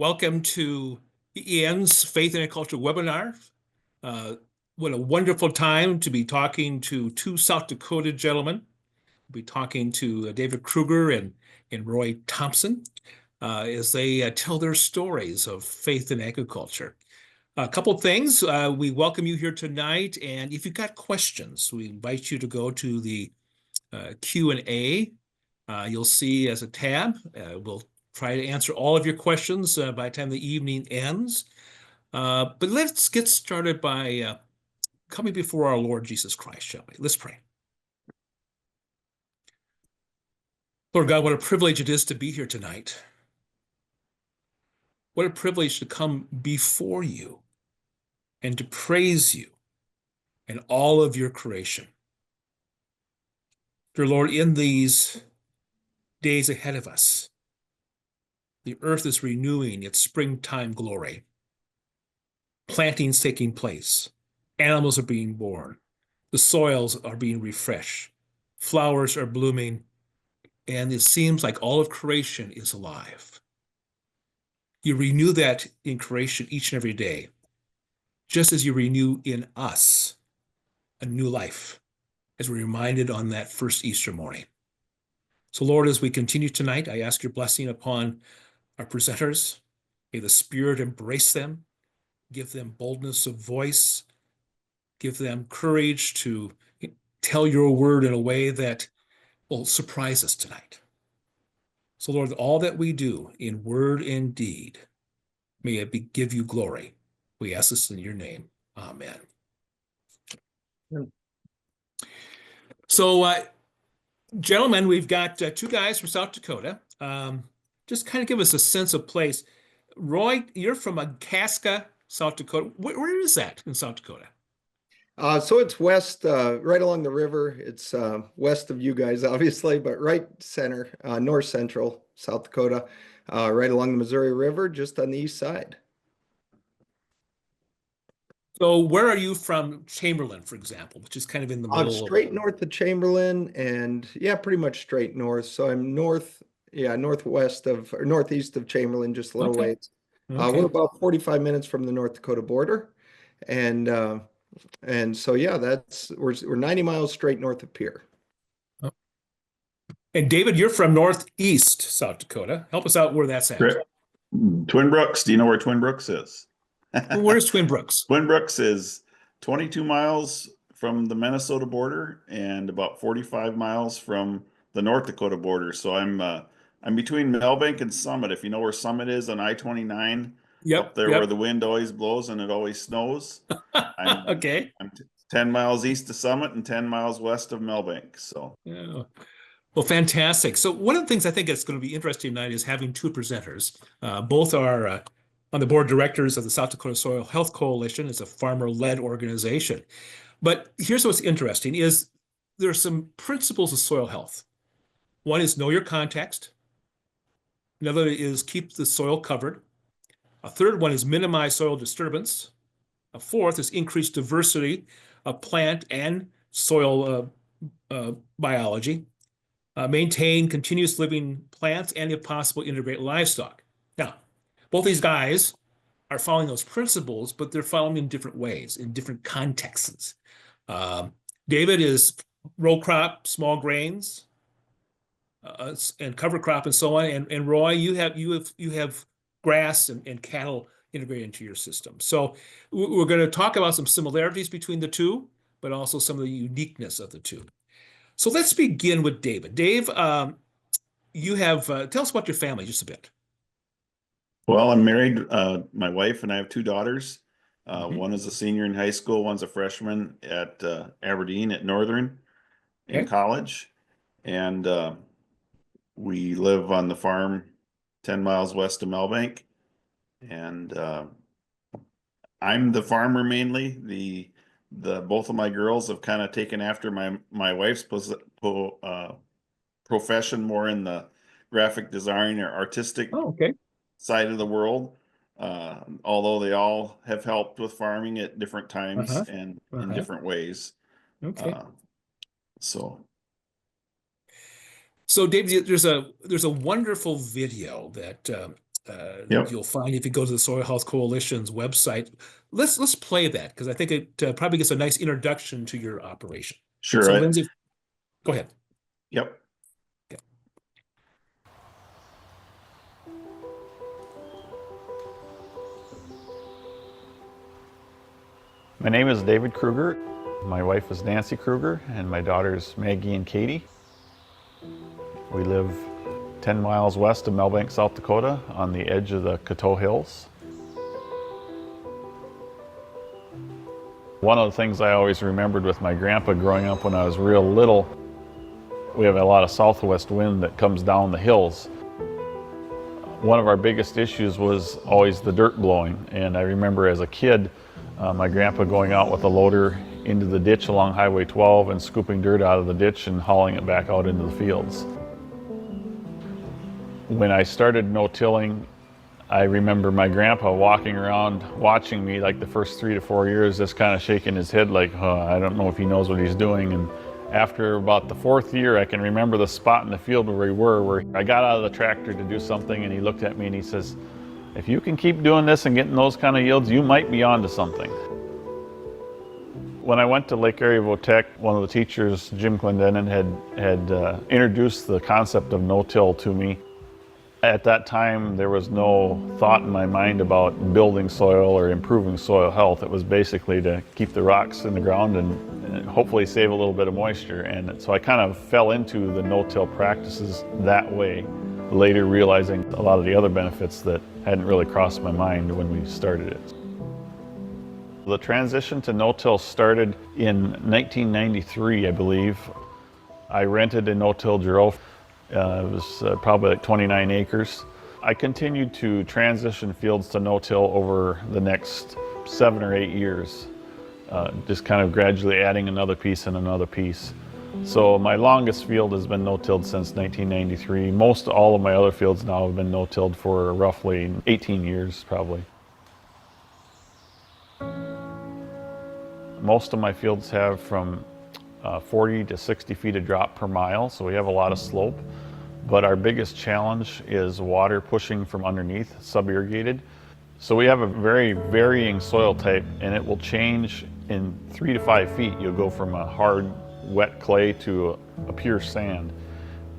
Welcome to Ian's Faith and Culture webinar. Uh, what a wonderful time to be talking to two South Dakota gentlemen. We'll be talking to David Kruger and Roy Thompson as they tell their stories of faith and agriculture. A couple of things. We welcome you here tonight, and if you've got questions, we invite you to go to the Q&A. You'll see as a tab. We'll try to answer all of your questions by the time the evening ends. But let's get started by coming before our Lord Jesus Christ, shall we? Let's pray. Lord God, what a privilege it is to be here tonight. What a privilege to come before you and to praise you and all of your creation. Dear Lord, in these days ahead of us, the earth is renewing its springtime glory. Plantings taking place. Animals are being born. The soils are being refreshed. Flowers are blooming. And it seems like all of creation is alive. You renew that in creation each and every day, just as you renew in us a new life, as we're reminded on that first Easter morning. So, Lord, as we continue tonight, I ask your blessing upon our presenters. May the Spirit embrace them, give them boldness of voice, give them courage to tell your word in a way that will surprise us tonight. So, Lord, all that we do in word and deed, may it give you glory. We ask this in your name. Amen. So, gentlemen, we've got two guys from South Dakota. Just kind of give us a sense of place. Roy, you're from Casca, South Dakota. Where is that in South Dakota? So it's west, right along the river. It's west of you guys, obviously, but right center, north central South Dakota, right along the Missouri River, just on the east side. So where are you from Chamberlain, for example, which is kind of in the middle? Straight north of Chamberlain, and yeah, pretty much straight north. So I'm northwest of, or northeast of Chamberlain, just a little ways. We're about 45 minutes from the North Dakota border. And so, yeah, we're 90 miles straight north of Pierre. Oh. And David, you're from northeast South Dakota. Help us out where that's at. Twin Brooks. Do you know where Twin Brooks is? Where's Twin Brooks? Twin Brooks is 22 miles from the Minnesota border and about 45 miles from the North Dakota border. So I'm between Melbank and Summit. If you know where Summit is on I-29, up there where the wind always blows and it always snows. I'm 10 miles east of Summit and 10 miles west of Melbank. So yeah. Well, fantastic. So one of the things I think that's going to be interesting tonight is having two presenters. Both are on the board of directors of the South Dakota Soil Health Coalition. It's a farmer-led organization. But here's what's interesting is there are some principles of soil health. One is know your context. Another is keep the soil covered. A third one is minimize soil disturbance. A fourth is increase diversity of plant and soil biology. Maintain continuous living plants and, if possible, integrate livestock. Now, both these guys are following those principles, but they're following in different ways, in different contexts. David is row crop, small grains, and cover crop, and so on. And Roy, you have grass and cattle integrated into your system. So we're going to talk about some similarities between the two, but also some of the uniqueness of the two. So let's begin with David. Dave, you have tell us about your family just a bit. Well, I'm married. My wife and I have two daughters. One is a senior in high school. One's a freshman at Aberdeen at Northern in college. And we live on the farm 10 miles west of Melbank. And I'm the farmer mainly. Both of my girls have kind of taken after my wife's profession, more in the graphic design or artistic side of the world. Although they all have helped with farming at different times and in different ways. So Dave, there's a wonderful video that Yep. You'll find if you go to the Soil Health Coalition's website. Let's play that because I think it probably gets a nice introduction to your operation. Sure. So, Lindsay, go ahead. Yep. My name is David Kruger. My wife is Nancy Kruger, and my daughters Maggie and Katie. We live 10 miles west of Melbank, South Dakota, on the edge of the Coteau Hills. One of the things I always remembered with my grandpa growing up when I was real little, we have a lot of southwest wind that comes down the hills. One of our biggest issues was always the dirt blowing, and I remember as a kid, my grandpa going out with a loader into the ditch along Highway 12 and scooping dirt out of the ditch and hauling it back out into the fields. When I started no-tilling, I remember my grandpa walking around watching me like the first 3 to 4 years, just kind of shaking his head like, I don't know if he knows what he's doing. And after about the 4th year, I can remember the spot in the field where we were, where I got out of the tractor to do something, and he looked at me and he says, if you can keep doing this and getting those kind of yields, you might be onto something. When I went to Lake Erie Tech, one of the teachers, Jim Clendenin, had introduced the concept of no-till to me. At that time, there was no thought in my mind about building soil or improving soil health. It was basically to keep the rocks in the ground and hopefully save a little bit of moisture. And so I kind of fell into the no-till practices that way, later realizing a lot of the other benefits that hadn't really crossed my mind when we started it. The transition to no-till started in 1993, I believe. I rented a no-till drill. It was probably like 29 acres. I continued to transition fields to no-till over the next 7 or 8 years, just kind of gradually adding another piece and another piece. So my longest field has been no-tilled since 1993. Most all of my other fields now have been no-tilled for roughly 18 years, probably. Most of my fields have from 40 to 60 feet of drop per mile, so we have a lot of slope. But our biggest challenge is water pushing from underneath, sub-irrigated. So we have a very varying soil type, and it will change in 3 to 5 feet. You'll go from a hard, wet clay to a pure sand.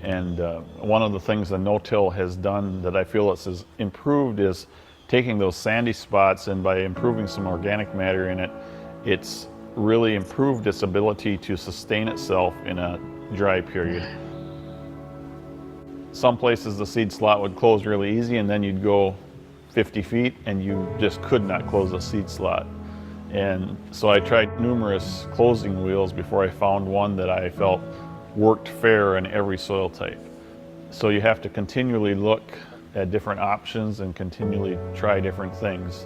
And one of the things the no-till has done that I feel has improved is taking those sandy spots, and by improving some organic matter in it, it's really improved its ability to sustain itself in a dry period. Some places the seed slot would close really easy, and then you'd go 50 feet and you just could not close a seed slot. And so I tried numerous closing wheels before I found one that I felt worked fair in every soil type. So you have to continually look at different options and continually try different things.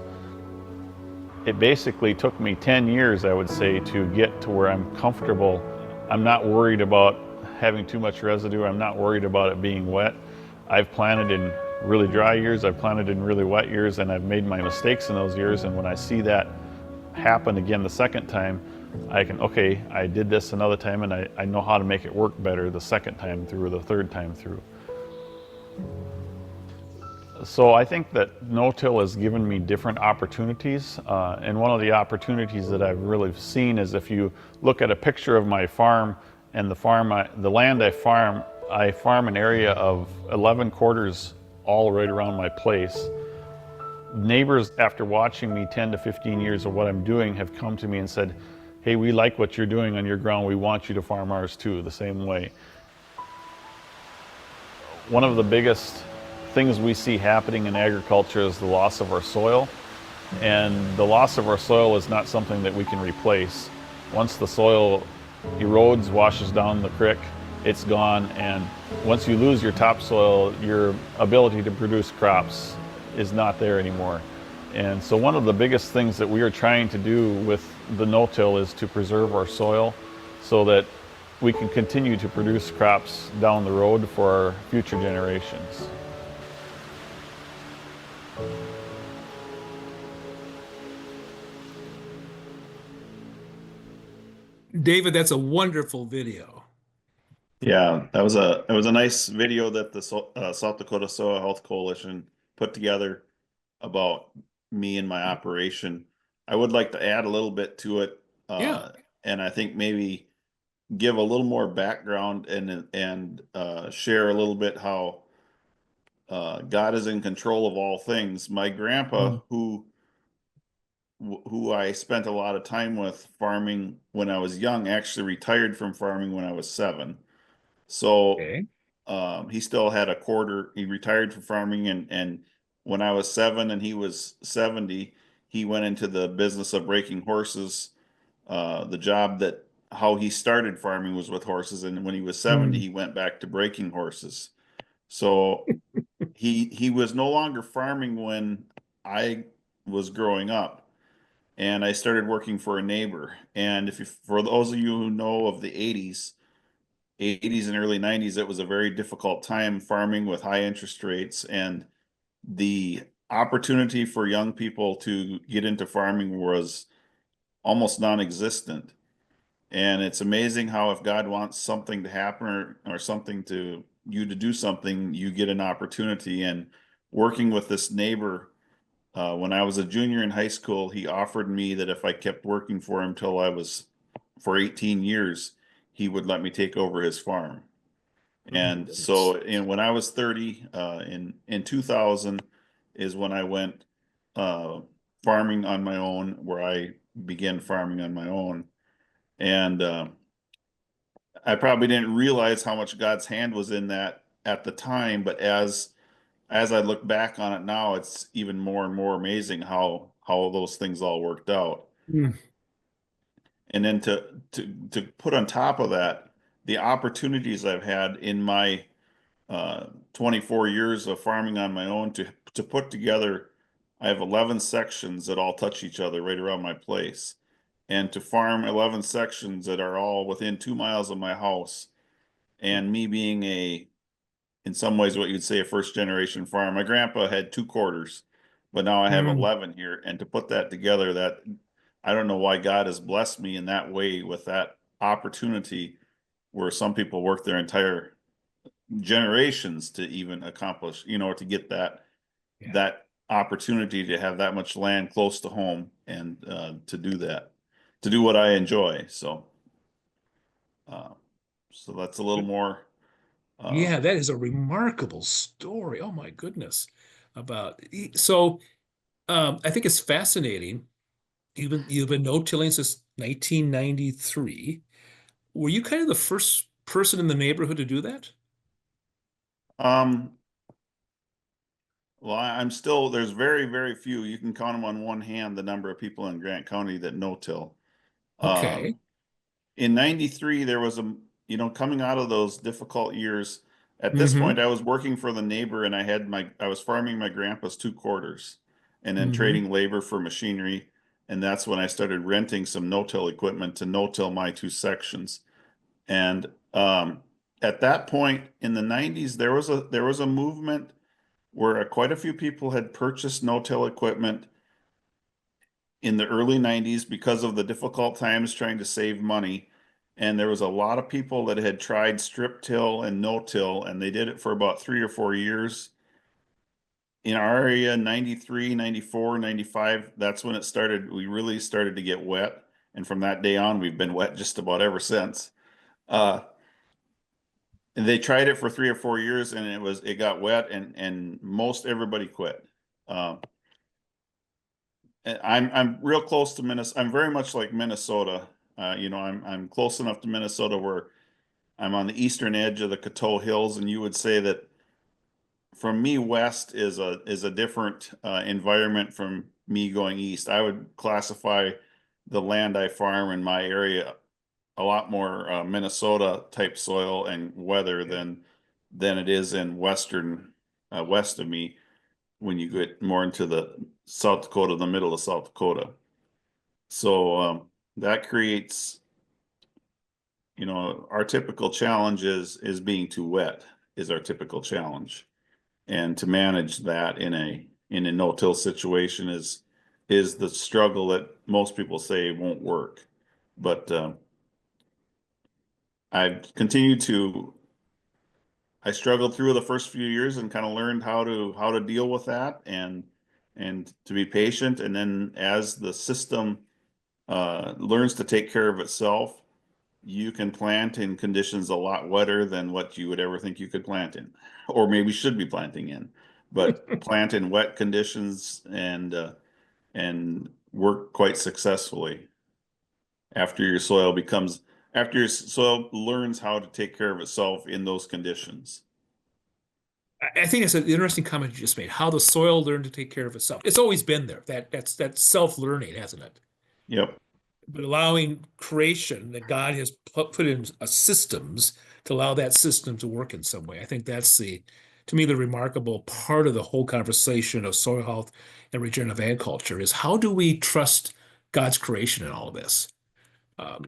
It basically took me 10 years, I would say, to get to where I'm comfortable. I'm not worried about having too much residue. I'm not worried about it being wet. I've planted in really dry years, I've planted in really wet years, and I've made my mistakes in those years. And when I see that happen again the second time, I can, okay, I did this another time, and I know how to make it work better the second time through or the third time through. So I think that no-till has given me different opportunities, and one of the opportunities that I've really seen is if you look at a picture of my farm and the land I farm an area of 11 quarters all right around my place. Neighbors, after watching me 10 to 15 years of what I'm doing, have come to me and said, hey, we like what you're doing on your ground, we want you to farm ours too, the same way. One of the biggest things we see happening in agriculture is the loss of our soil, and the loss of our soil is not something that we can replace. Once the soil erodes, washes down the creek, it's gone, and once you lose your topsoil, your ability to produce crops is not there anymore. And so one of the biggest things that we are trying to do with the no-till is to preserve our soil so that we can continue to produce crops down the road for our future generations. David, that's a wonderful video. Yeah, it was a nice video that the South Dakota Soil Health Coalition put together about me and my operation. I would like to add a little bit to it. Yeah. And I think maybe give a little more background and share a little bit how God is in control of all things. My grandpa, Mm. who I spent a lot of time with farming when I was young, actually retired from farming when I was 7. So Okay. he still had a quarter. He retired from farming, and when I was 7 and he was 70, he went into the business of breaking horses. The job that how he started farming was with horses, and when he was 70, Mm. he went back to breaking horses. So he was no longer farming when I was growing up, and I started working for a neighbor. And if you, for those of you who know of the 80s and early 90s, it was a very difficult time farming with high interest rates, and the opportunity for young people to get into farming was almost non-existent. And it's amazing how if God wants something to happen or something to you to do something, you get an opportunity. And working with this neighbor, when I was a junior in high school, he offered me that if I kept working for him till I was for 18 years, he would let me take over his farm. Oh my And goodness. so, when I was 30, in 2000 is when I went uh, farming on my own, where I began farming on my own. And I probably didn't realize how much God's hand was in that at the time, but as I look back on it now, it's even more and more amazing how those things all worked out. Mm. And then to put on top of that, the opportunities I've had in my 24 years of farming on my own to put together, I have 11 sections that all touch each other right around my place. And to farm 11 sections that are all within 2 miles of my house, and me being in some ways, what you'd say a first generation farm. My grandpa had 2 quarters, but now I have Mm. 11 here. And to put that together, that I don't know why God has blessed me in that way with that opportunity where some people work their entire generations to even accomplish, to get Yeah. that opportunity to have that much land close to home and to do that, to do what I enjoy. Uh, so that's a little more. Yeah, that is a remarkable story. Oh my goodness. So I think it's fascinating. You've been no-tilling since 1993. Were you kind of the first person in the neighborhood to do that? Um, well, I'm still, there's very, very few. You can count them on one hand, the number of people in Grant County that no-till. Okay. In 93, there was coming out of those difficult years, at this Mm-hmm. point, I was working for the neighbor and I was farming my grandpa's 2 quarters and then Mm-hmm. trading labor for machinery. And that's when I started renting some no-till equipment to no-till my 2 sections. And at that point in the 90s, there was a movement where quite a few people had purchased no-till equipment in the early 90s because of the difficult times trying to save money. And there was a lot of people that had tried strip till and no-till, and they did it for about 3 or 4 years. In our area, 93, 94, 95, that's when it started. We really started to get wet. And from that day on, we've been wet just about ever since. Uh, and they tried it for 3 or 4 years and it got wet and most everybody quit. Um, I'm real close to Minnesota. I'm very much like Minnesota. I'm close enough to Minnesota where I'm on the eastern edge of the Coteau Hills, and you would say that from me west is a different environment from me going east. I would classify the land I farm in my area a lot more Minnesota type soil and weather than it is in western west of me when you get more into the South Dakota, the middle of South Dakota. So that creates, our typical challenge is being too wet is our typical challenge. And to manage that in a no-till situation is the struggle that most people say won't work. But I've continued to I struggled through the first few years and kind of learned how to deal with that and to be patient. And then as the system learns to take care of itself, you can plant in conditions a lot wetter than what you would ever think you could plant in, or maybe should be planting in. But plant in wet conditions and work quite successfully after your soil becomes after your soil learns how to take care of itself in those conditions. I think it's an interesting comment you just made, how the soil learned to take care of itself. It's always been there. That's self-learning, hasn't it? Yep. But allowing creation that God has put in systems to allow that system to work in some way. I think that's to me, the remarkable part of the whole conversation of soil health and regenerative agriculture is how do we trust God's creation in all of this? Um,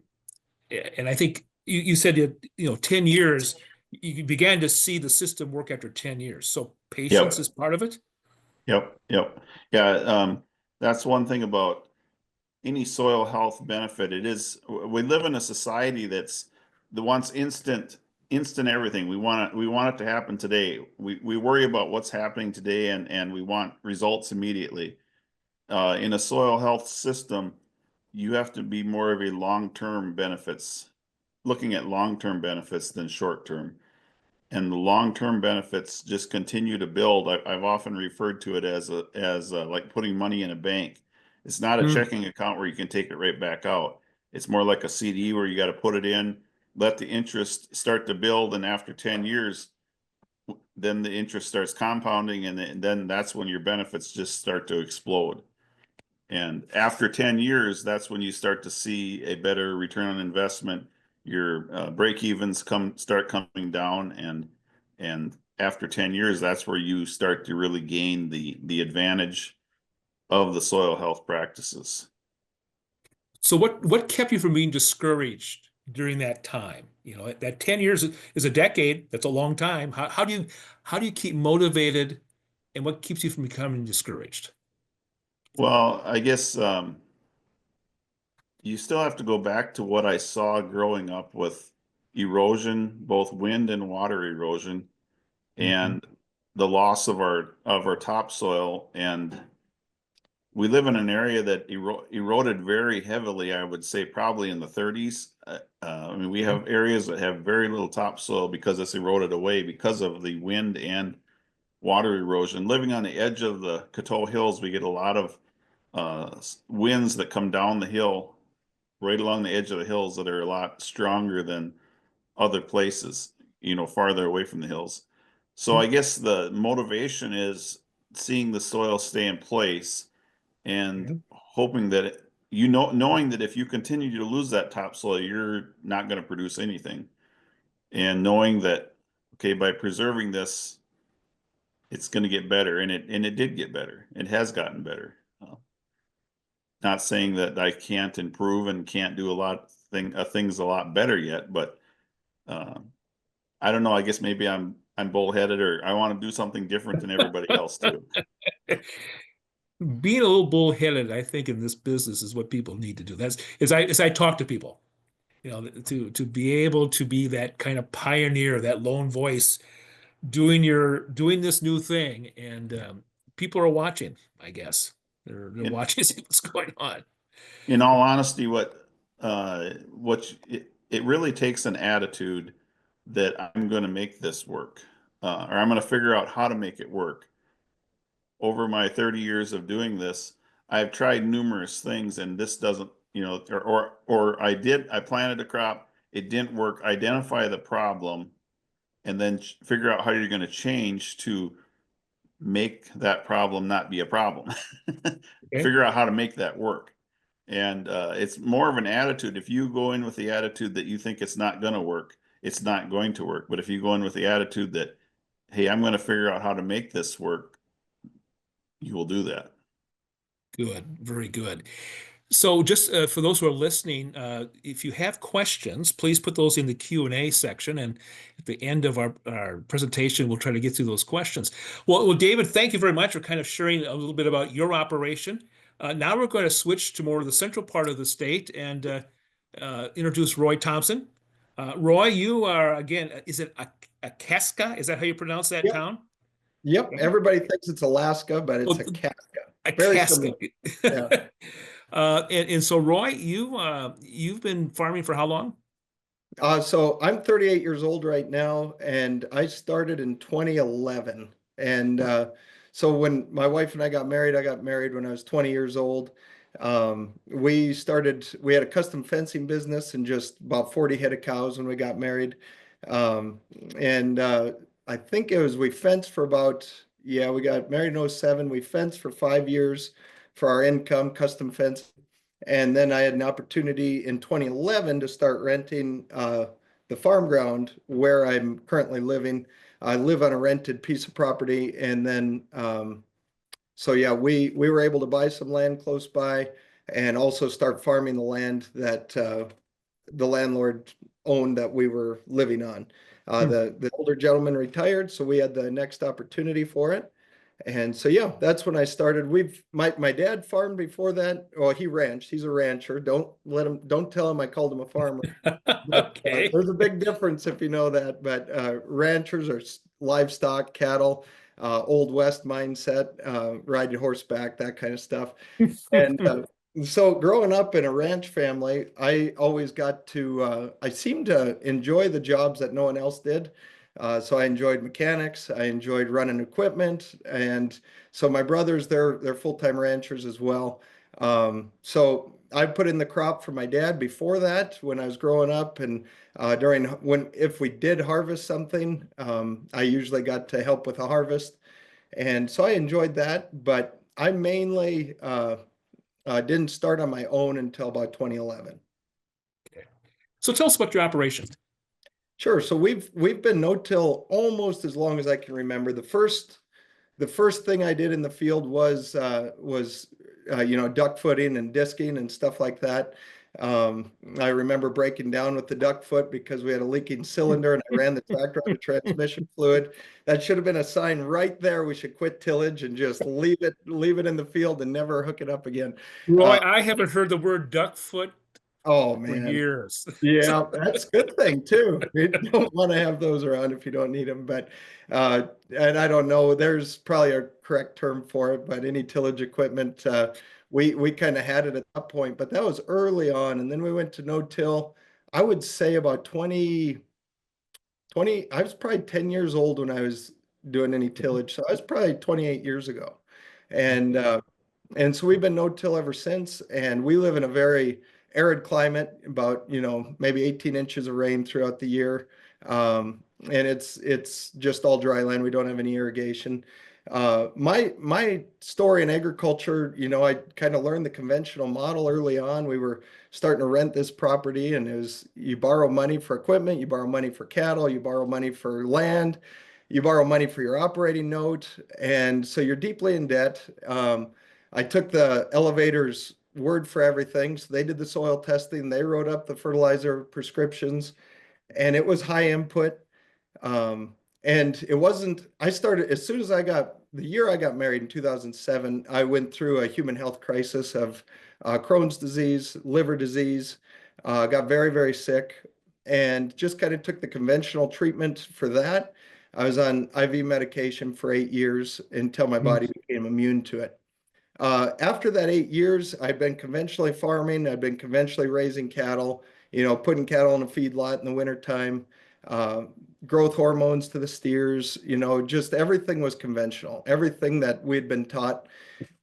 and I think you said that, 10 years, you began to see the system work after 10 years. So patience Yep. is part of it. Yep. Yep. Yeah. That's one thing about any soil health benefit. We live in a society that wants instant everything. We want it to happen today. We worry about what's happening today and we want results immediately. In a soil health system, you have to be more of a looking at long-term benefits than short-term. And the long-term benefits just continue to build. I've often referred to it as like putting money in a bank. It's not a Mm. checking account where you can take it right back out. It's more like a CD where you got to put it in, let the interest start to build, and after 10 years, then the interest starts compounding, and then that's when your benefits just start to explode. And after 10 years, that's when you start to see a better return on investment. Your break evens start coming down, and after 10 years, that's where you start to really gain the advantage of the soil health practices. So what kept you from being discouraged during that time? That 10 years is a decade. That's a long time. How do you keep motivated, and what keeps you from becoming discouraged? Well, I guess you still have to go back to what I saw growing up with erosion, both wind and water erosion, and the loss of our topsoil. And we live in an area that eroded very heavily, I would say probably in the 30s. I mean, we have areas that have very little topsoil because it's eroded away because of the wind and water erosion. Living on the edge of the Coteau Hills, we get a lot of winds that come down the hill, right along the edge of the hills, that are a lot stronger than other places, farther away from the hills. So I guess the motivation is seeing the soil stay in place and hoping that knowing that if you continue to lose that topsoil, you're not going to produce anything. And knowing that, okay, by preserving this, it's going to get better. And it did get better. It has gotten better. Not saying that I can't improve and can't do things a lot better yet, but I don't know. I guess maybe I'm bullheaded, or I want to do something different than everybody else too. Being a little bullheaded, I think, in this business is what people need to do. That's as I talk to people, to be able to be that kind of pioneer, that lone voice, doing this new thing, and people are watching. I guess they're watching, see what's going on. In all honesty, it really takes an attitude that I'm going to make this work, or I'm going to figure out how to make it work. Over my 30 years of doing this, I've tried numerous things, and this doesn't, or I planted a crop, it didn't work. Identify the problem, and then figure out how you're going to change to make that problem not be a problem. Okay. Figure out how to make that work. And it's more of an attitude. If you go in with the attitude that you think it's not going to work, it's not going to work. But if you go in with the attitude that, hey, I'm going to figure out how to make this work, you will do that. Good, very good. So just for those who are listening, if you have questions, please put those in the Q&A section. And at the end of our presentation, we'll try to get through those questions. Well, David, thank you very much for kind of sharing a little bit about your operation. Now we're going to switch to more of the central part of the state and introduce Roy Thompson. Roy, you are, again, is it Akaska. Is that how you pronounce that Yep. town? Yep. Everybody thinks it's Alaska, but it's Oh, Akaska. Very Akaska. similar. Yeah. And so Roy, you've been farming for how long? So I'm 38 years old right now, and I started in 2011. And so when my wife and I got married when I was 20 years old. We had a custom fencing business and just about 40 head of cows when we got married. Um, and I think we fenced for we got married in '07. We fenced for 5 years for our income, custom fence. And then I had an opportunity in 2011 to start renting the farm ground where I'm currently living. I live on a rented piece of property, and then so yeah, we were able to buy some land close by, and also start farming the land that the landlord owned that we were living on. The older gentleman retired, so we had the next opportunity for it. And so yeah, that's when I started. My dad farmed before that. Well, he ranched. He's a rancher. Don't tell him I called him a farmer. But Okay. there's a big difference if you know that. But ranchers are livestock, cattle, old west mindset, riding horseback, that kind of stuff. And so growing up in a ranch family, I always I seemed to enjoy the jobs that no one else did. So I enjoyed mechanics, I enjoyed running equipment. And so my brothers, they're full-time ranchers as well. So I put in the crop for my dad before that when I was growing up. And if we did harvest something, I usually got to help with the harvest. And so I enjoyed that, but I mainly didn't start on my own until about 2011. So tell us about your operation. Sure. So we've been no-till almost as long as I can remember. The first thing I did in the field was duck footing and disking and stuff like that. I remember breaking down with the duck foot because we had a leaking cylinder and I ran the tractor out of transmission fluid. That should have been a sign right there. We should quit tillage and just leave it in the field and never hook it up again. Roy, I haven't heard the word duck foot Oh for man. years. Yeah, that's a good thing too. You don't want to have those around if you don't need them. But and I don't know, there's probably a correct term for it, but any tillage equipment, we kind of had it at that point, but that was early on. And then we went to no-till. I would say about 20, I was probably 10 years old when I was doing any tillage. So I was probably 28 years ago. And so we've been no-till ever since. And we live in a very arid climate, about, maybe 18 inches of rain throughout the year. And it's just all dry land. We don't have any irrigation. My story in agriculture, I kind of learned the conventional model early on. We were starting to rent this property, and you borrow money for equipment, you borrow money for cattle, you borrow money for land, you borrow money for your operating note, and so you're deeply in debt. I took the elevator's word for everything. So they did the soil testing, they wrote up the fertilizer prescriptions, and it was high input. And it wasn't, I started, as soon as the year I got married in 2007, I went through a human health crisis of Crohn's disease, liver disease, got very, very sick, and just kind of took the conventional treatment for that. I was on IV medication for 8 years until my body became immune to it. After that 8 years, I've been conventionally farming. I've been conventionally raising cattle, putting cattle in a feedlot in the wintertime, growth hormones to the steers, just everything was conventional, everything that we'd been taught.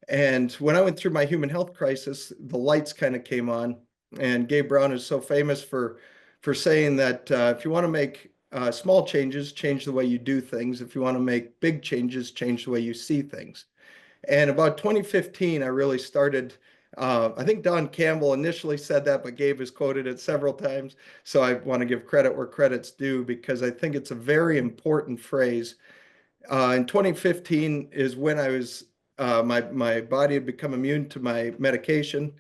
And when I went through my human health crisis, the lights kind of came on. And Gabe Brown is so famous for saying that if you want to make small changes, change the way you do things. If you want to make big changes, change the way you see things. And about 2015, I really started, I think Don Campbell initially said that, but Gabe has quoted it several times. So I want to give credit where credit's due, because I think it's a very important phrase. In 2015 is when I was, my body had become immune to my medication.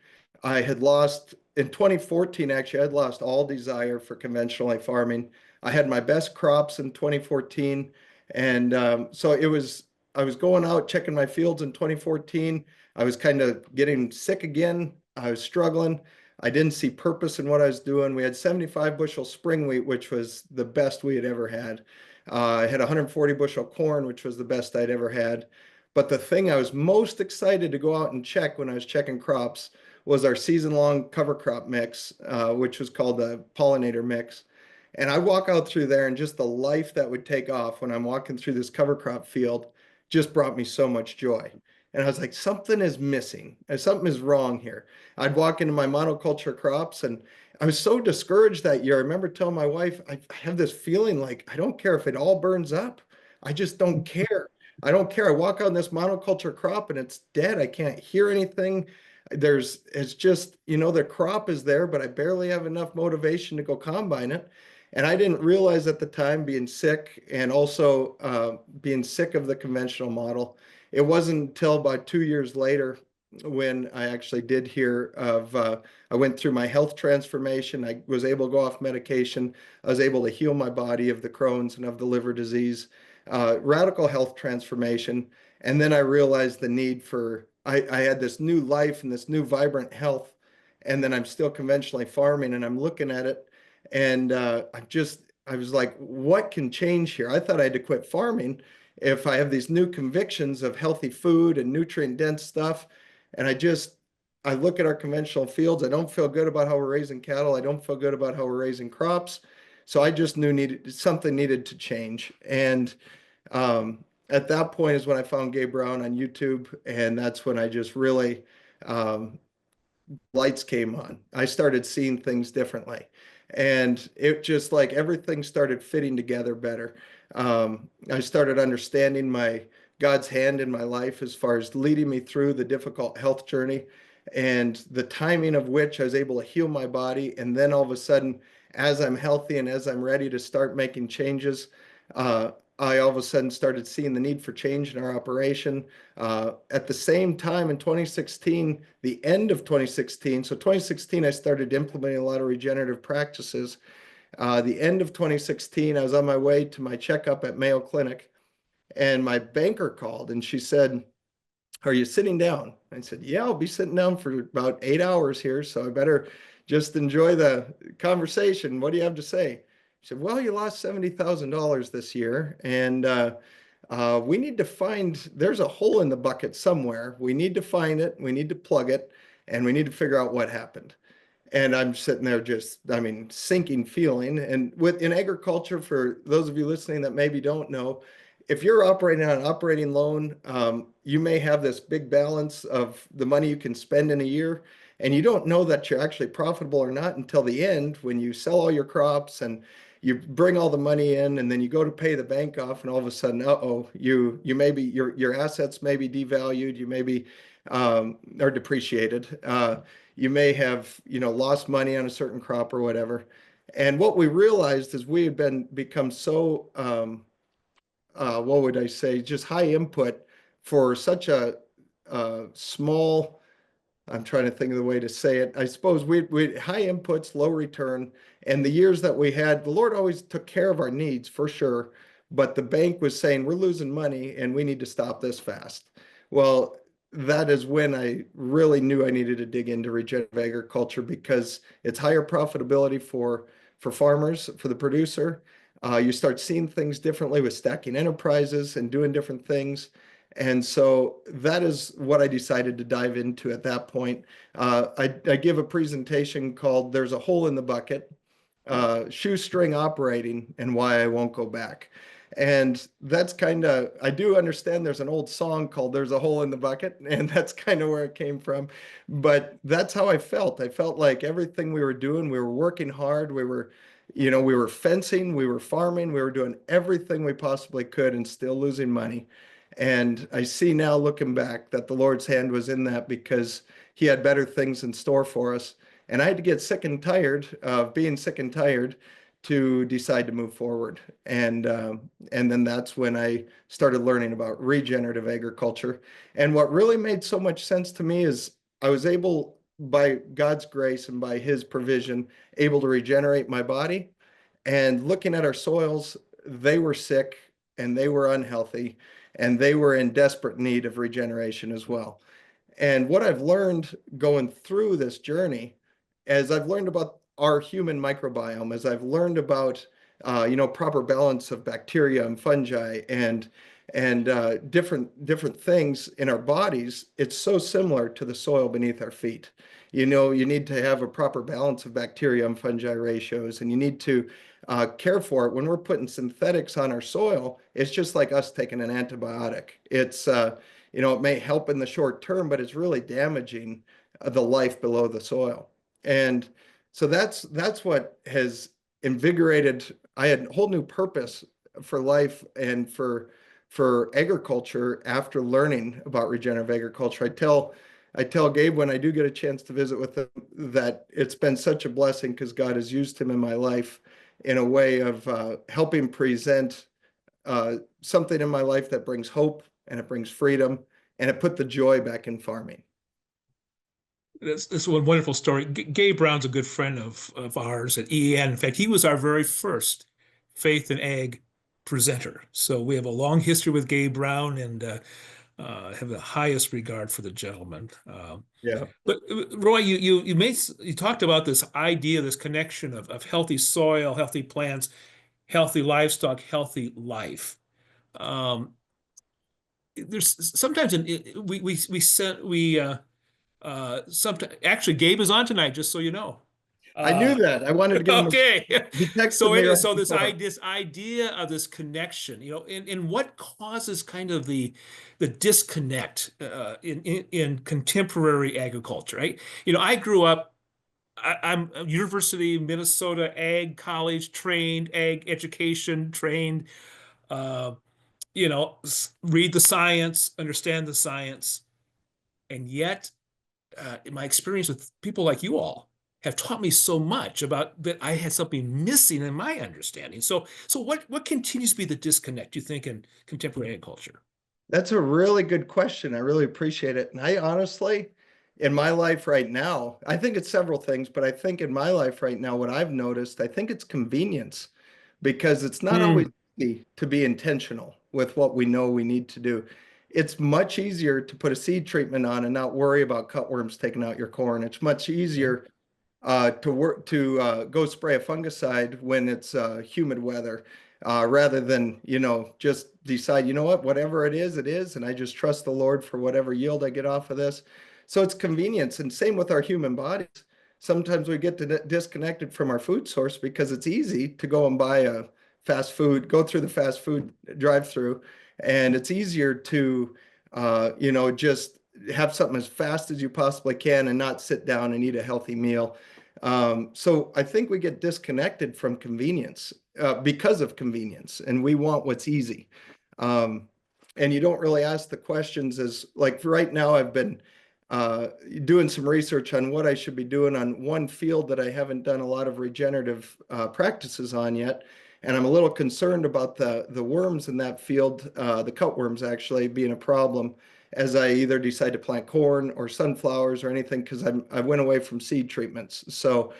I had lost, in 2014, actually, I'd lost all desire for conventional farming. I had my best crops in 2014. And so I was going out checking my fields in 2014. I was kind of getting sick again. I was struggling. I didn't see purpose in what I was doing. We had 75 bushel spring wheat, which was the best we had ever had. I had 140 bushel corn, which was the best I'd ever had. But the thing I was most excited to go out and check when I was checking crops was our season-long cover crop mix, which was called the pollinator mix. And I walk out through there, and just the life that would take off when I'm walking through this cover crop field just brought me so much joy. And I was like, something is missing, and something is wrong here. I'd walk into my monoculture crops, and I was so discouraged that year. I remember telling my wife, I have this feeling like I don't care if it all burns up. I just don't care. I don't care. I walk on this monoculture crop and it's dead. I can't hear anything. It's just, the crop is there, but I barely have enough motivation to go combine it. And I didn't realize at the time, being sick and also being sick of the conventional model. It wasn't until about 2 years later when I actually did hear of, I went through my health transformation. I was able to go off medication. I was able to heal my body of the Crohn's and of the liver disease, radical health transformation. And then I realized the need for, I had this new life and this new vibrant health. And then I'm still conventionally farming, and I'm looking at it. And I was like, what can change here? I thought I had to quit farming if I have these new convictions of healthy food and nutrient dense stuff. And I look at our conventional fields. I don't feel good about how we're raising cattle. I don't feel good about how we're raising crops. So I just knew something needed to change. And at that point is when I found Gabe Brown on YouTube. And that's when I just really, lights came on. I started seeing things differently. And it just like everything started fitting together better. I started understanding God's hand in my life as far as leading me through the difficult health journey, and the timing of which I was able to heal my body. And then all of a sudden, as I'm healthy and as I'm ready to start making changes, I all of a sudden started seeing the need for change in our operation. At the same time in 2016, the end of 2016, so 2016, I started implementing a lot of regenerative practices. The end of 2016, I was on my way to my checkup at Mayo Clinic, and my banker called and she said, "Are you sitting down?" I said, "Yeah, I'll be sitting down for about 8 hours here, so I better just enjoy the conversation. What do you have to say?" She said, "Well, you lost $70,000 this year, and we need to there's a hole in the bucket somewhere. We need to find it, we need to plug it, and we need to figure out what happened." And I'm sitting there sinking feeling. And in agriculture, for those of you listening that maybe don't know, if you're operating on an operating loan, you may have this big balance of the money you can spend in a year, and you don't know that you're actually profitable or not until the end, when you sell all your crops and you bring all the money in, and then you go to pay the bank off, and all of a sudden, you may be, your assets may be devalued, you may be or depreciated. You may have lost money on a certain crop or whatever. And what we realized is we had become so what would I say, just high input for such a small, I'm trying to think of the way to say it. I suppose we high inputs, low return. And the years that we had, the Lord always took care of our needs for sure. But the bank was saying, we're losing money and we need to stop this fast. Well, that is when I really knew I needed to dig into regenerative agriculture, because it's higher profitability for farmers, for the producer. You start seeing things differently with stacking enterprises and doing different things. And so that is what I decided to dive into at that point. I give a presentation called "There's a Hole in the Bucket, Shoestring Operating and Why I Won't Go Back." And that's I do understand there's an old song called "There's a Hole in the Bucket," and that's kind of where it came from. But that's how I felt. I felt like everything we were doing, we were working hard, we were fencing, we were farming, we were doing everything we possibly could and still losing money. And I see now, looking back, that the Lord's hand was in that, because he had better things in store for us. And I had to get sick and tired of being sick and tired to decide to move forward. And then that's when I started learning about regenerative agriculture. And what really made so much sense to me is I was able, by God's grace and by his provision, able to regenerate my body. And looking at our soils, they were sick and they were unhealthy, and they were in desperate need of regeneration as well. And what I've learned going through this journey, as I've learned about our human microbiome, as I've learned about proper balance of bacteria and fungi and different things in our bodies, it's so similar to the soil beneath our feet. You need to have a proper balance of bacteria and fungi ratios, and you need to care for it. When we're putting synthetics on our soil, it's just like us taking an antibiotic. It may help in the short term, but it's really damaging the life below the soil. And so that's what has invigorated. I had a whole new purpose for life and for agriculture after learning about regenerative agriculture. I tell Gabe when I do get a chance to visit with him that it's been such a blessing because God has used him in my life in a way of helping present something in my life that brings hope and it brings freedom and it put the joy back in farming. That's one wonderful story. Gabe Brown's a good friend of ours at EN. In fact, he was our very first Faith and Ag presenter. So we have a long history with Gabe Brown and have the highest regard for the gentleman. Yeah. But Roy, you talked about this idea, this connection of healthy soil, healthy plants, healthy livestock, healthy life. There's sometimes sometimes actually Gabe is on tonight, just so you know. I knew that. I wanted to give him Okay. He texted So me anyway, right so this before. idea of this connection, and what causes kind of the disconnect in contemporary agriculture, right? I grew up, I'm a University of Minnesota Ag College trained, ag education trained, read the science, understand the science, and yet my experience with people like you all have taught me so much about that I had something missing in my understanding. So what continues to be the disconnect, you think, in contemporary agriculture? That's a really good question. I really appreciate it. And I honestly, in my life right now, I think it's several things, but I think in my life right now, what I've noticed, I think it's convenience because it's not always easy to be intentional with what we know we need to do. It's much easier to put a seed treatment on and not worry about cutworms taking out your corn. It's much easier to go spray a fungicide when it's humid weather, rather than just decide, whatever it is, and I just trust the Lord for whatever yield I get off of this. So it's convenience, and same with our human bodies. Sometimes we get disconnected from our food source because it's easy to go and buy a go through the fast food drive-through, and it's easier to just have something as fast as you possibly can and not sit down and eat a healthy meal. So I think we get disconnected from convenience because of convenience, and we want what's easy. And you don't really ask the questions as like right now I've been doing some research on what I should be doing on one field that I haven't done a lot of regenerative practices on yet. And I'm a little concerned about the worms in that field, the cutworms actually being a problem as I either decide to plant corn or sunflowers or anything, because I went away from seed treatments. So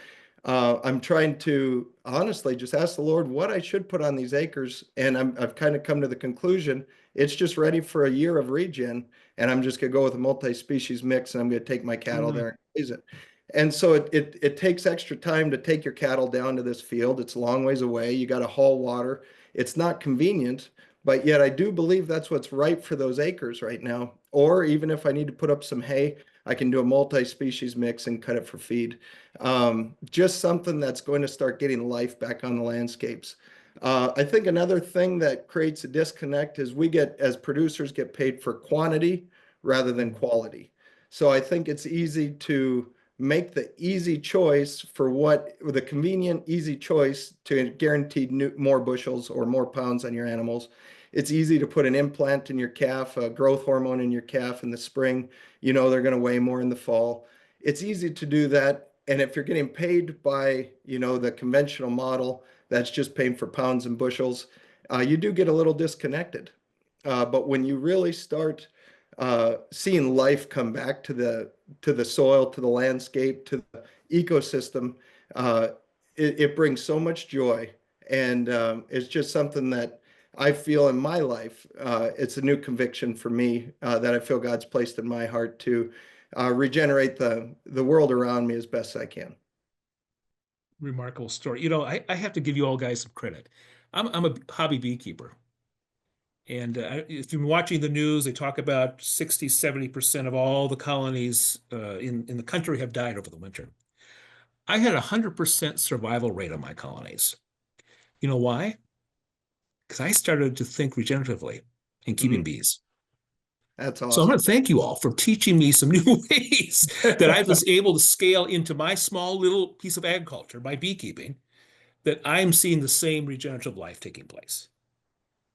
I'm trying to honestly just ask the Lord what I should put on these acres. And I've kind of come to the conclusion it's just ready for a year of regen. And I'm just going to go with a multi-species mix, and I'm going to take my cattle there and raise it. And so it takes extra time to take your cattle down to this field. It's a long ways away. You got to haul water. It's not convenient, but yet I do believe that's what's right for those acres right now. Or even if I need to put up some hay, I can do a multi-species mix and cut it for feed. Just something that's going to start getting life back on the landscapes. I think another thing that creates a disconnect is we as producers, get paid for quantity rather than quality. So I think it's easy to make the easy choice for the convenient, easy choice to guarantee more bushels or more pounds on your animals. It's easy to put an implant in your calf, a growth hormone in your calf in the spring. They're going to weigh more in the fall. It's easy to do that. And if you're getting paid by, the conventional model, that's just paying for pounds and bushels, you do get a little disconnected. But when you really start seeing life come back to the soil, to the landscape, to the ecosystem, it brings so much joy. And it's just something that I feel in my life. It's a new conviction for me that I feel God's placed in my heart to regenerate the world around me as best I can. remarkable story. You know, I have to give you all guys some credit. I'm a hobby beekeeper. And if you've been watching the news, they talk about 60, 70% of all the colonies in the country have died over the winter. I had a 100% survival rate on my colonies. You know why? Because I started to think regeneratively in keeping Mhm. bees. That's So I want awesome. to thank you all for teaching me some new ways that I was able to scale into my small little piece of agriculture, my beekeeping, that I'm seeing the same regenerative life taking place.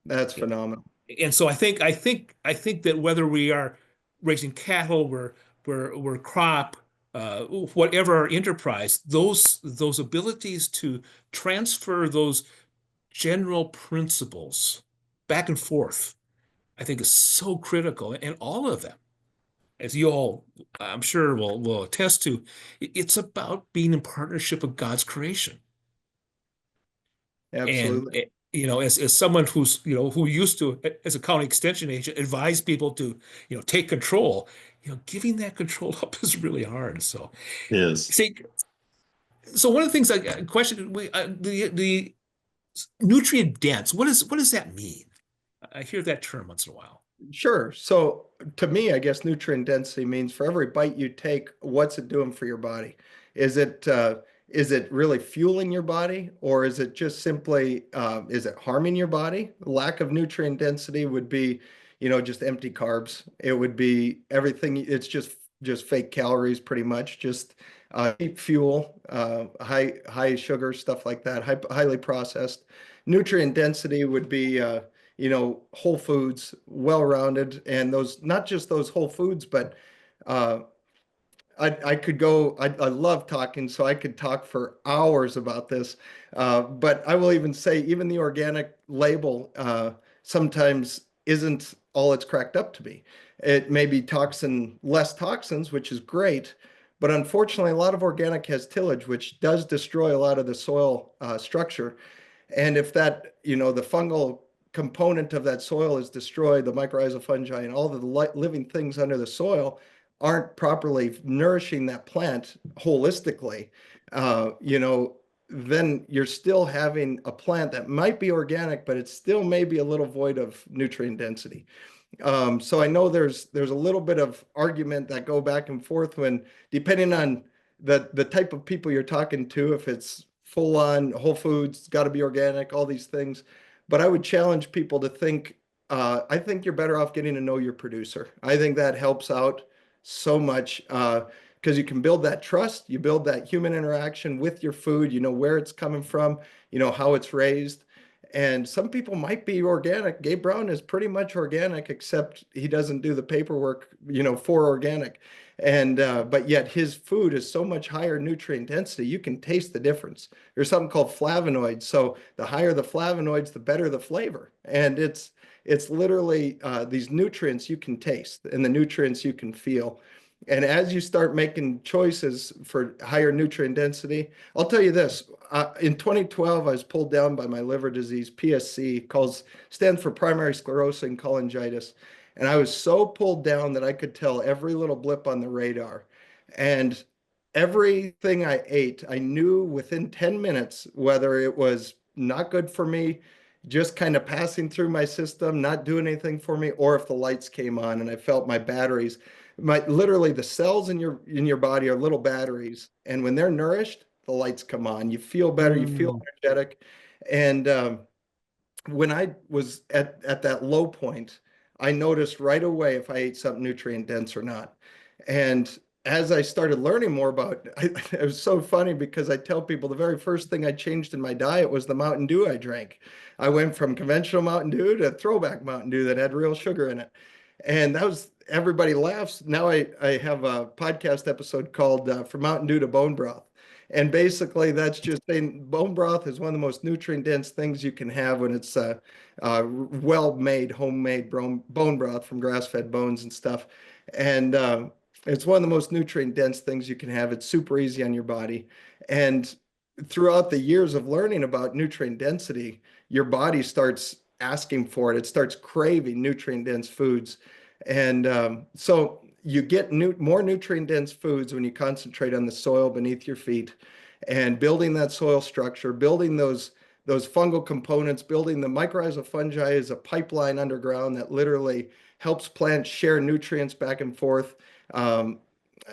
That's Yeah. phenomenal. And so I think that whether we are raising cattle, we're crop, whatever our enterprise, those abilities to transfer those general principles back and forth, I think is so critical. And all of them, as you all, I'm sure will attest to, it's about being in partnership with God's creation. And Absolutely. as someone who used to, as a county extension agent, advise people to, take control, giving that control up is really hard. So, Is. see, so one of the things I question, the nutrient dense, what does that mean? I hear that term once in a while. Sure. So to me, I guess nutrient density means for every bite you take, what's it doing for your body? Is it really fueling your body, or is it just simply is it harming your body? Lack of nutrient density would be, just empty carbs. It would be everything. It's just fake calories, pretty much. Just cheap fuel, high sugar, stuff like that, highly processed. Nutrient density would be whole foods, well-rounded, and those, not just those whole foods, but uh, I could go, I love talking, so I could talk for hours about this. But I will even say, even the organic label sometimes isn't all it's cracked up to be. It may be less toxins, which is great, but unfortunately, a lot of organic has tillage, which does destroy a lot of the soil structure. And if that, the fungal component of that soil is destroyed, the mycorrhizal fungi and all the living things under the soil aren't properly nourishing that plant holistically, uh, you know, then you're still having a plant that might be organic, but it still may be a little void of nutrient density. So I know there's a little bit of argument that go back and forth when, depending on the type of people you're talking to, if it's full on whole foods, got to be organic, all these things. But I would challenge people to think, I think you're better off getting to know your producer. I think that helps out so much because you can build that trust, you build that human interaction with your food, you know where it's coming from, you know how it's raised. And some people might be organic. Gabe Brown is pretty much organic, except he doesn't do the paperwork, for organic. And but yet his food is so much higher nutrient density, you can taste the difference. There's something called flavonoids. So the higher the flavonoids, the better the flavor. And it's literally these nutrients you can taste and the nutrients you can feel. And as you start making choices for higher nutrient density, I'll tell you this, in 2012, I was pulled down by my liver disease, PSC, stands for primary sclerosing cholangitis. And I was so pulled down that I could tell every little blip on the radar. And everything I ate, I knew within 10 minutes whether it was not good for me, just kind of passing through my system, not doing anything for me, or if the lights came on and I felt my batteries, literally the cells in your body are little batteries. And when they're nourished, the lights come on. You feel better, you feel Mm. energetic. And when I was at that low point, I noticed right away if I ate something nutrient dense or not. And as I started learning more about it was so funny because I tell people the very first thing I changed in my diet was the Mountain Dew I drank. I went from conventional Mountain Dew to throwback Mountain Dew that had real sugar in it. And that was, everybody laughs. Now I have a podcast episode called From Mountain Dew to Bone Broth. And basically, that's just saying bone broth is one of the most nutrient dense things you can have when it's well-made, homemade bone broth from grass-fed bones and stuff. And it's one of the most nutrient dense things you can have. It's super easy on your body. And throughout the years of learning about nutrient density, your body starts asking for it. It starts craving nutrient dense foods. And so you get more nutrient dense foods when you concentrate on the soil beneath your feet. and building that soil structure, building those fungal components, building the mycorrhizal fungi is a pipeline underground that literally helps plants share nutrients back and forth.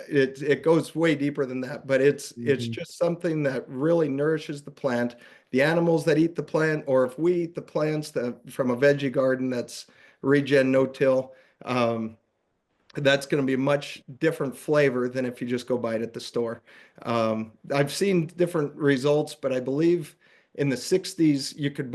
It goes way deeper than that, but it's just something that really nourishes the plant. The animals that eat the plant, or if we eat the plants from a veggie garden that's regen no-till, that's going to be a much different flavor than if you just go buy it at the store. I've seen different results, but I believe in the 60s, you could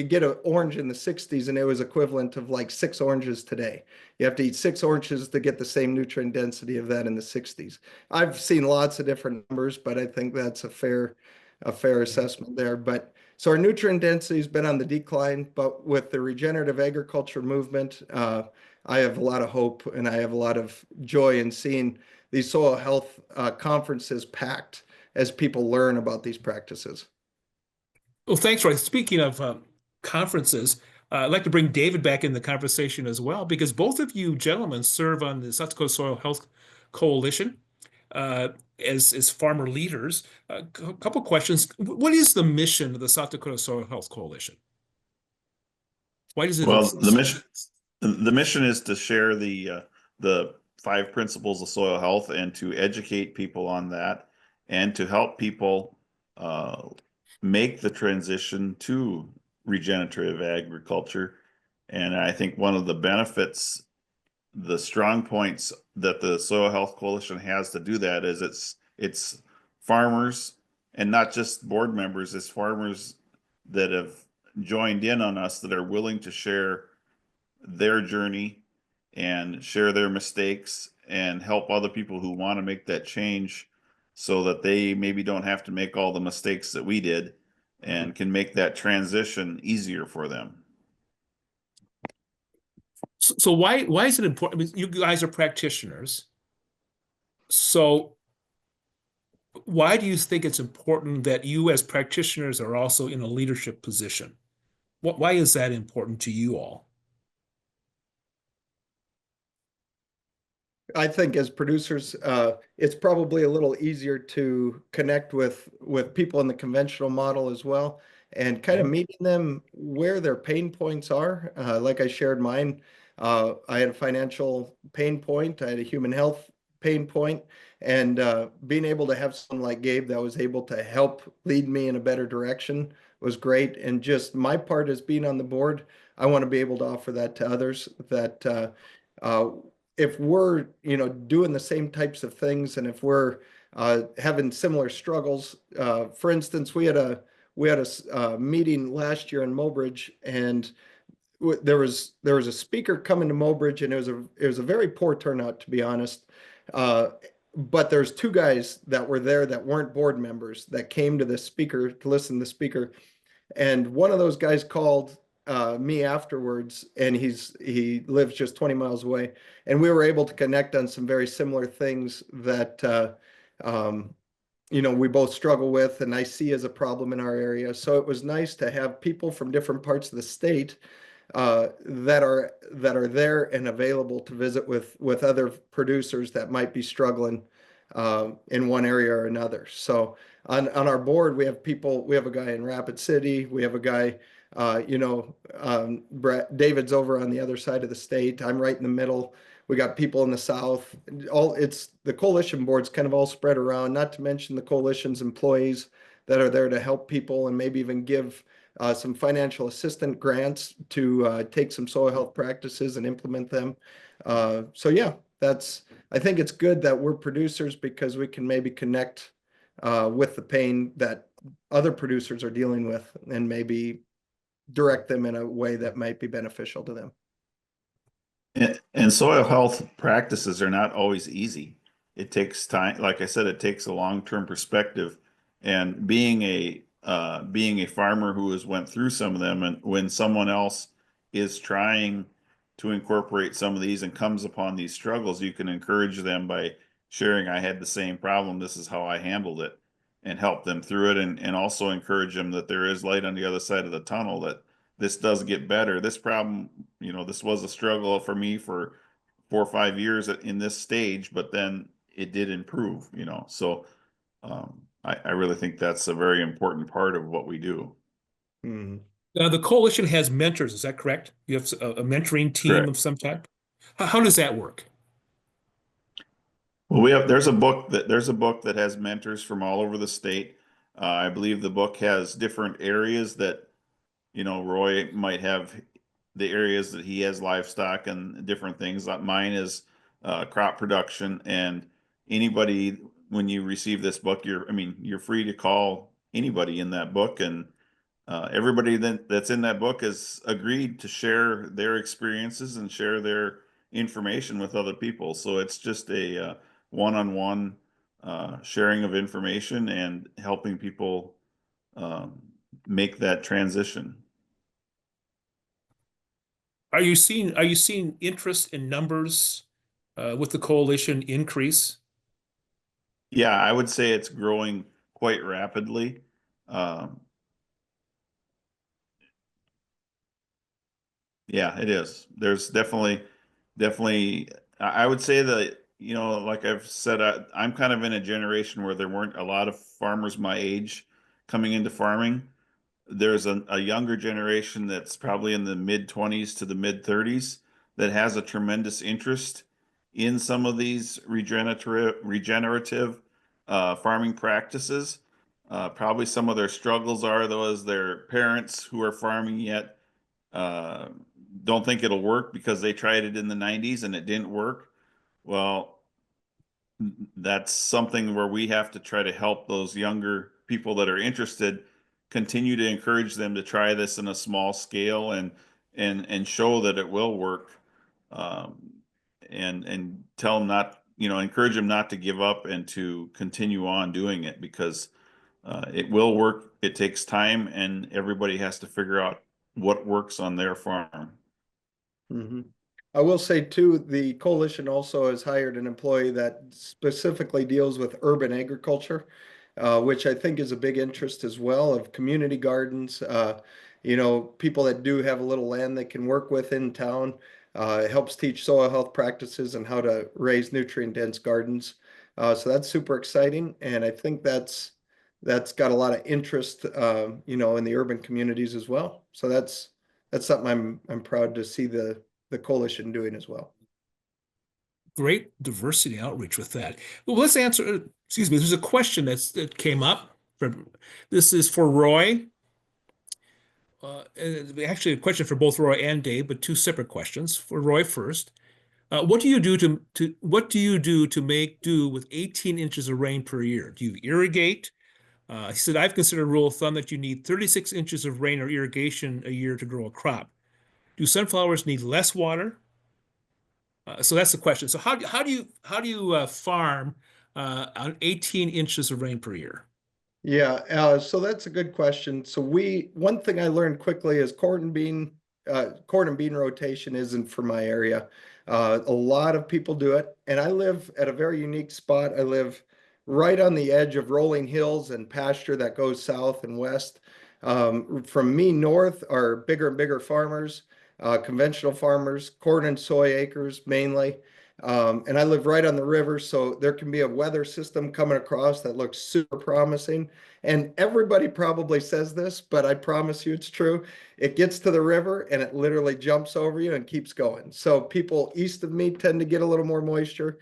get an orange in the 60s and it was equivalent of like 6 oranges today. You have to eat 6 oranges to get the same nutrient density of that in the 60s. I've seen lots of different numbers, but I think that's a fair assessment there. But so our nutrient density has been on the decline, but with the regenerative agriculture movement, I have a lot of hope and I have a lot of joy in seeing these soil health conferences packed as people learn about these practices. Well, thanks, Roy. Speaking of conferences, I'd like to bring David back in the conversation as well, because both of you gentlemen serve on the South Dakota Soil Health Coalition as farmer leaders. A couple questions. What is the mission of the South Dakota Soil Health Coalition? Why does it Well, exist? the mission is to share the 5 principles of soil health and to educate people on that and to help people make the transition to regenerative agriculture. And I think one of the benefits, the strong points that the Soil Health Coalition has to do that is it's farmers, and not just board members, it's farmers that have joined in on us that are willing to share their journey and share their mistakes and help other people who want to make that change so that they maybe don't have to make all the mistakes that we did and can make that transition easier for them. So why is it important? I mean, you guys are practitioners. So why do you think it's important that you as practitioners are also in a leadership position? Why is that important to you all? I think as producers, it's probably a little easier to connect with people in the conventional model as well, and kind of meeting them where their pain points are. Like I shared mine, I had a financial pain point, I had a human health pain point, and being able to have someone like Gabe that was able to help lead me in a better direction was great. And just my part as being on the board, I want to be able to offer that to others, that if we're doing the same types of things, and if we're having similar struggles, for instance, we had a meeting last year in Mobridge, and there was a speaker coming to Mobridge, and it was a very poor turnout, to be honest. But there's 2 guys that were there that weren't board members that came to the speaker to listen to the speaker, and one of those guys called me afterwards, and he lives just 20 miles away, and we were able to connect on some very similar things that we both struggle with and I see as a problem in our area. So it was nice to have people from different parts of the state that are there and available to visit with other producers that might be struggling in one area or another. So on our board, we have a guy in Rapid City, we have a guy, David's over on the other side of the state, I'm right in the middle. We got people in the south. The coalition board's kind of all spread around, not to mention the coalition's employees that are there to help people and maybe even give some financial assistance grants to take some soil health practices and implement them. So yeah, I think it's good that we're producers because we can maybe connect with the pain that other producers are dealing with and maybe direct them in a way that might be beneficial to them. And soil health practices are not always easy. It takes time. Like I said, it takes a long-term perspective. And being a farmer who has went through some of them, and when someone else is trying to incorporate some of these and comes upon these struggles, you can encourage them by sharing, I had the same problem, this is how I handled it, and help them through it, and also encourage them that there is light on the other side of the tunnel, that this does get better. This problem, this was a struggle for me for 4 or 5 years in this stage, but then it did improve, so I really think that's a very important part of what we do. Mhm. The coalition has mentors, is that correct? You have a mentoring team Correct. of some type? How does that work? Well, there's a book that has mentors from all over the state. I believe the book has different areas that, Roy might have the areas that he has livestock and different things. Like mine is crop production. And anybody, when you receive this book, you're free to call anybody in that book, and everybody that's in that book has agreed to share their experiences and share their information with other people. So it's just a one-on-one sharing of information and helping people um, make that transition. Are you seeing interest in numbers with the coalition increase? Yeah, I would say it's growing quite rapidly. Um, yeah, it is. There's definitely, I would say that, like I've said, I'm kind of in a generation where there weren't a lot of farmers my age coming into farming. There's a younger generation that's probably in the mid 20s to the mid 30s that has a tremendous interest in some of these regenerative farming practices. Probably some of their struggles are though, as their parents who are farming yet uh, don't think it'll work because they tried it in the 90s and it didn't work. Well, that's something where we have to try to help those younger people that are interested continue to encourage them to try this in a small scale and show that it will work, um, and tell them not, encourage them not to give up and to continue on doing it because it will work. It takes time, and everybody has to figure out what works on their farm. Mhm. I will say too, the coalition also has hired an employee that specifically deals with urban agriculture, which I think is a big interest as well of community gardens. People that do have a little land they can work with in town. It helps teach soil health practices and how to raise nutrient dense gardens. So that's super exciting, and I think that's got a lot of interest, in the urban communities as well. So that's something I'm proud to see the coalition doing as well. Great diversity outreach with that. Well, let's answer, excuse me, there's a question that came up. This is for Roy. And actually, a question for both Roy and Dave, but two separate questions. For Roy first, what do you do to make do with 18 inches of rain per year? Do you irrigate? He said, I've considered a rule of thumb that you need 36 inches of rain or irrigation a year to grow a crop. Do sunflowers need less water? So that's the question. So how do you farm on 18 inches of rain per year? Yeah, so that's a good question. So one thing I learned quickly is corn and bean rotation isn't for my area. A lot of people do it, and I live at a very unique spot. I live right on the edge of rolling hills and pasture that goes south and west. From me north are bigger and bigger farmers, conventional farmers, corn and soy acres mainly. And I live right on the river, so there can be a weather system coming across that looks super promising. And everybody probably says this, but I promise you it's true. It gets to the river and it literally jumps over you and keeps going. So people east of me tend to get a little more moisture.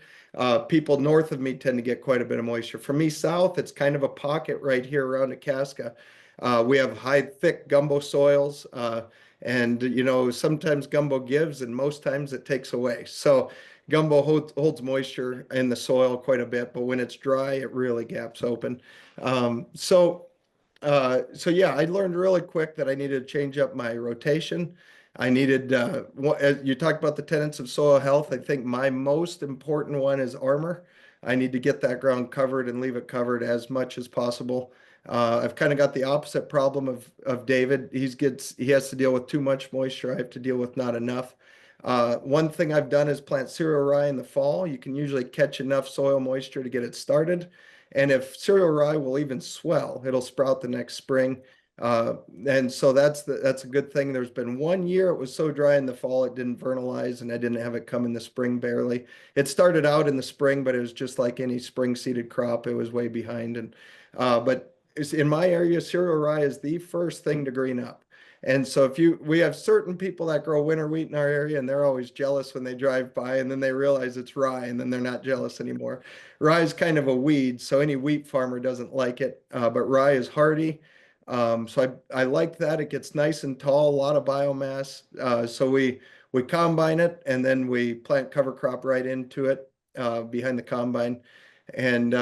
People north of me tend to get quite a bit of moisture. For me south, it's kind of a pocket right here around Itasca. We have high, thick gumbo soils. And sometimes gumbo gives and most times it takes away. So gumbo holds moisture in the soil quite a bit, but when it's dry, it really gaps open. So yeah, I learned really quick that I needed to change up my rotation. I needed, as you talked about the tenets of soil health. I think my most important one is armor. I need to get that ground covered and leave it covered as much as possible. I've kind of got the opposite problem of David. He has to deal with too much moisture. I have to deal with not enough. One thing I've done is plant cereal rye in the fall. You can usually catch enough soil moisture to get it started. And if cereal rye will even swell, it'll sprout the next spring. And so that's a good thing. There's been 1 year it was so dry in the fall it didn't vernalize, and I didn't have it come in the spring barely. It started out in the spring, but it was just like any spring seeded crop. It was way behind, and but in my area, cereal rye is the first thing to green up. And so we have certain people that grow winter wheat in our area, and they're always jealous when they drive by, and then they realize it's rye, and then they're not jealous anymore. Rye is kind of a weed, so any wheat farmer doesn't like it, but rye is hardy. So I like that. It gets nice and tall, a lot of biomass. So we combine it, and then we plant cover crop right into it behind the combine. And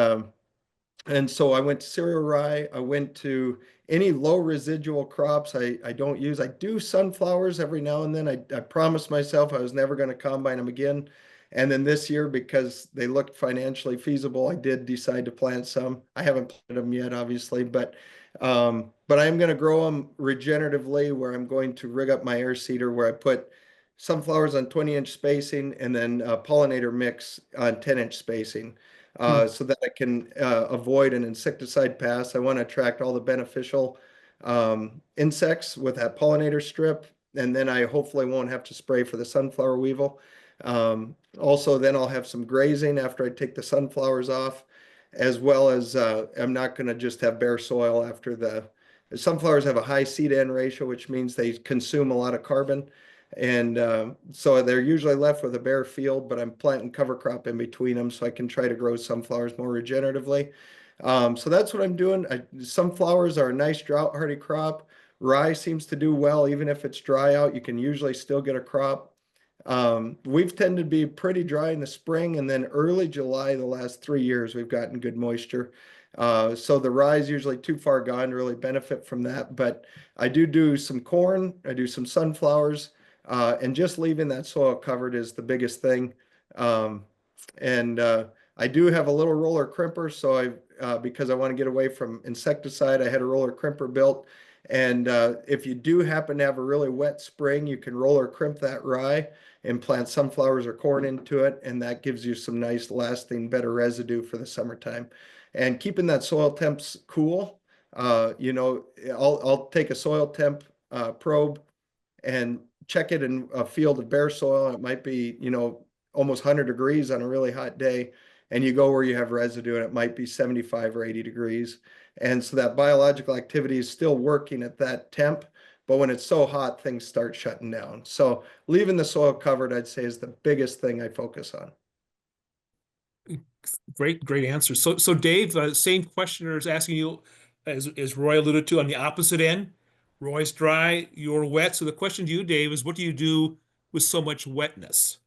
and so I went to cereal rye. I went to any low residual crops I don't use. I do sunflowers every now and then. I promised myself I was never going to combine them again. And then this year, because they looked financially feasible, I did decide to plant some. I haven't planted them yet, obviously, but I am going to grow them regeneratively, where I'm going to rig up my air seeder where I put sunflowers on 20-inch spacing and then pollinator mix on 10-inch spacing. So that I can avoid an insecticide pass. I want to attract all the beneficial insects with that pollinator strip, and then I hopefully won't have to spray for the sunflower weevil. Also, then I'll have some grazing after I take the sunflowers off, as well as I'm not going to just have bare soil after the sunflowers have a high seed-to-end ratio, which means they consume a lot of carbon. And so they're usually left with a bare field, but I'm planting cover crop in between them so I can try to grow sunflowers more regeneratively. So that's what I'm doing. Sunflowers are a nice drought hardy crop. Rye seems to do well, even if it's dry out, you can usually still get a crop. We've tended to be pretty dry in the spring, and then early July, the last 3 years, we've gotten good moisture. So the rye is usually too far gone to really benefit from that. But I do some corn, I do some sunflowers. And just leaving that soil covered is the biggest thing. And I do have a little roller crimper, so because I want to get away from insecticide, I had a roller crimper built. And if you do happen to have a really wet spring, you can roller crimp that rye and plant sunflowers or corn into it, and that gives you some nice lasting better residue for the summertime. And keeping that soil temps cool, I'll take a soil temp probe and check it in a field of bare soil. It might be, almost 100 degrees on a really hot day. And you go where you have residue and it might be 75 or 80 degrees. And so that biological activity is still working at that temp. But when it's so hot, things start shutting down. So leaving the soil covered, I'd say, is the biggest thing I focus on. Great answer. So Dave, same questioner is asking you, as Roy alluded to, on the opposite end. Roy's dry, you're wet. So the question to you, Dave, is what do you do with so much wetness?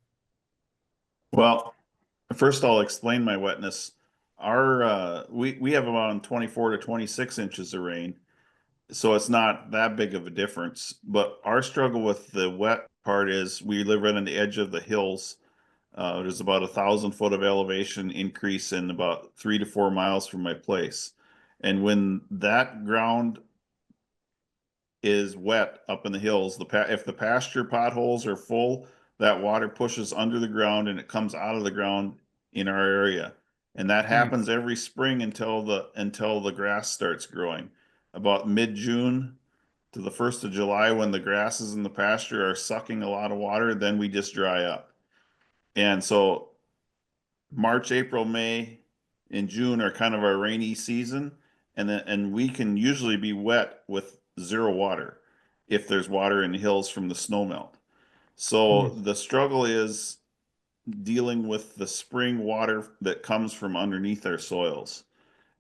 Well, first I'll explain my wetness. We have about 24 to 26 inches of rain, so it's not that big of a difference. But our struggle with the wet part is we live right on the edge of the hills. There's about 1,000 foot of elevation increase in about 3 to 4 miles from my place. And when that ground is wet up in the hills, if the pasture potholes are full, that water pushes under the ground and it comes out of the ground in our area. And that happens every spring until the grass starts growing. About mid-June to the 1st of July, when the grasses in the pasture are sucking a lot of water, then we just dry up. And so March, April, May, and June are kind of our rainy season, and we can usually be wet with zero water if there's water in the hills from the snow melt. So the struggle is dealing with the spring water that comes from underneath our soils.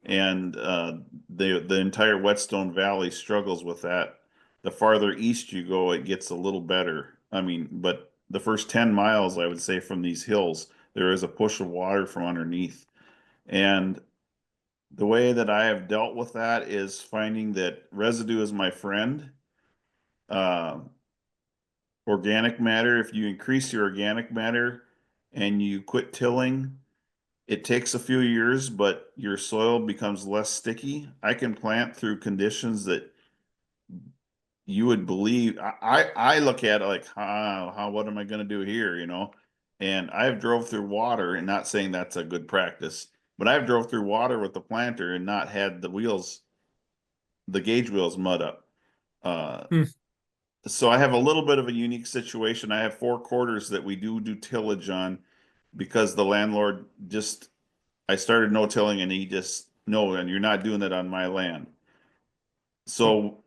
And the entire Whetstone Valley struggles with that. The farther east you go, it gets a little better. I mean, but the first 10 miles, I would say, from these hills, there is a push of water from underneath. And the way that I have dealt with that is finding that residue is my friend. Organic matter, if you increase your organic matter and you quit tilling, it takes a few years, but your soil becomes less sticky. I can plant through conditions that you would believe. I look at it like, what am I going to do here, And I've drove through water, and not saying that's a good practice, but I've drove through water with the planter and not had the wheels the gauge wheels mud up. Hmm. So I have a little bit of a unique situation. I have 4 quarters that we do tillage on because the landlord just, I started no tilling and he just, no, and you're not doing it on my land. So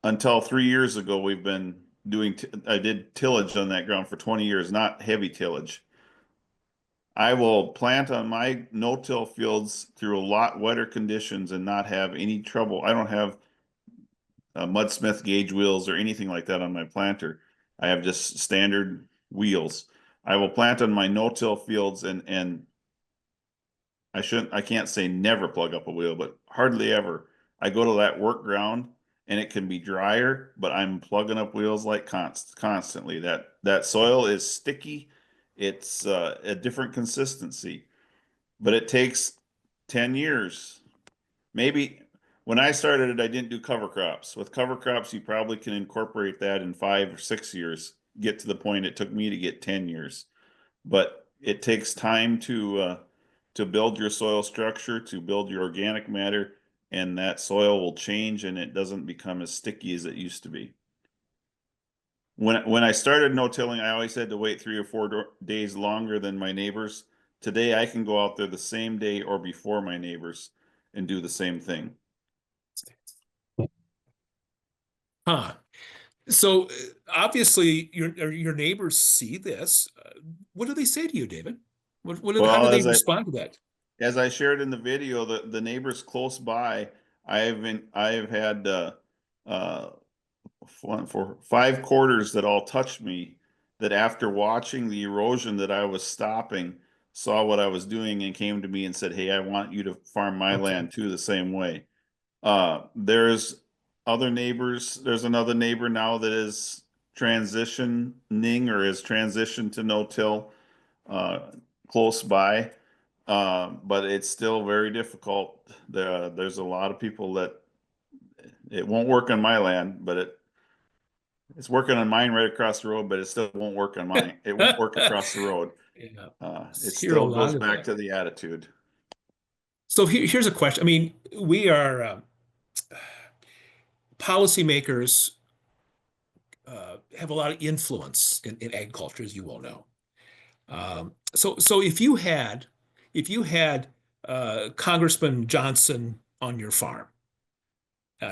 until 3 years ago, we've been doing, I did tillage on that ground for 20 years, not heavy tillage. I will plant on my no-till fields through a lot wetter conditions and not have any trouble. I don't have Mudsmith gauge wheels or anything like that on my planter. I have just standard wheels. I will plant on my no-till fields and I can't say never plug up a wheel, but hardly ever. I go to that work ground and it can be drier, but I'm plugging up wheels like constantly. That soil is sticky. It's a different consistency, but it takes 10 years. Maybe when I started it, I didn't do cover crops. With cover crops, you probably can incorporate that in 5 or 6 years, get to the point it took me to get 10 years. But it takes time to build your soil structure, to build your organic matter, and that soil will change and it doesn't become as sticky as it used to be. When I started no-tilling, I always had to wait 3 or 4 days longer than my neighbors. Today, I can go out there the same day or before my neighbors and do the same thing. Huh. So obviously your neighbors see this. What do they say to you, David? How do Well, they respond to that? as I shared in the video, the neighbors close by, I have had uh, for 5 quarters that all touched me, that after watching the erosion that I was stopping, saw what I was doing and came to me and said, "Hey, I want you to farm my Okay. land too the same way." There's other neighbors. There's another neighbor now that is transitioning or is transitioned to no-till close by. But it's still very difficult. There's a lot of people that it won't work on my land, but it's working on mine right across the road, but it still won't work on mine. It won't work across the road. Yeah. It Hear a still goes lot of back that. to the attitude. So here's a question. I mean, we are policymakers have a lot of influence in agriculture, as you well know. So if you had Congressman Johnson on your farm,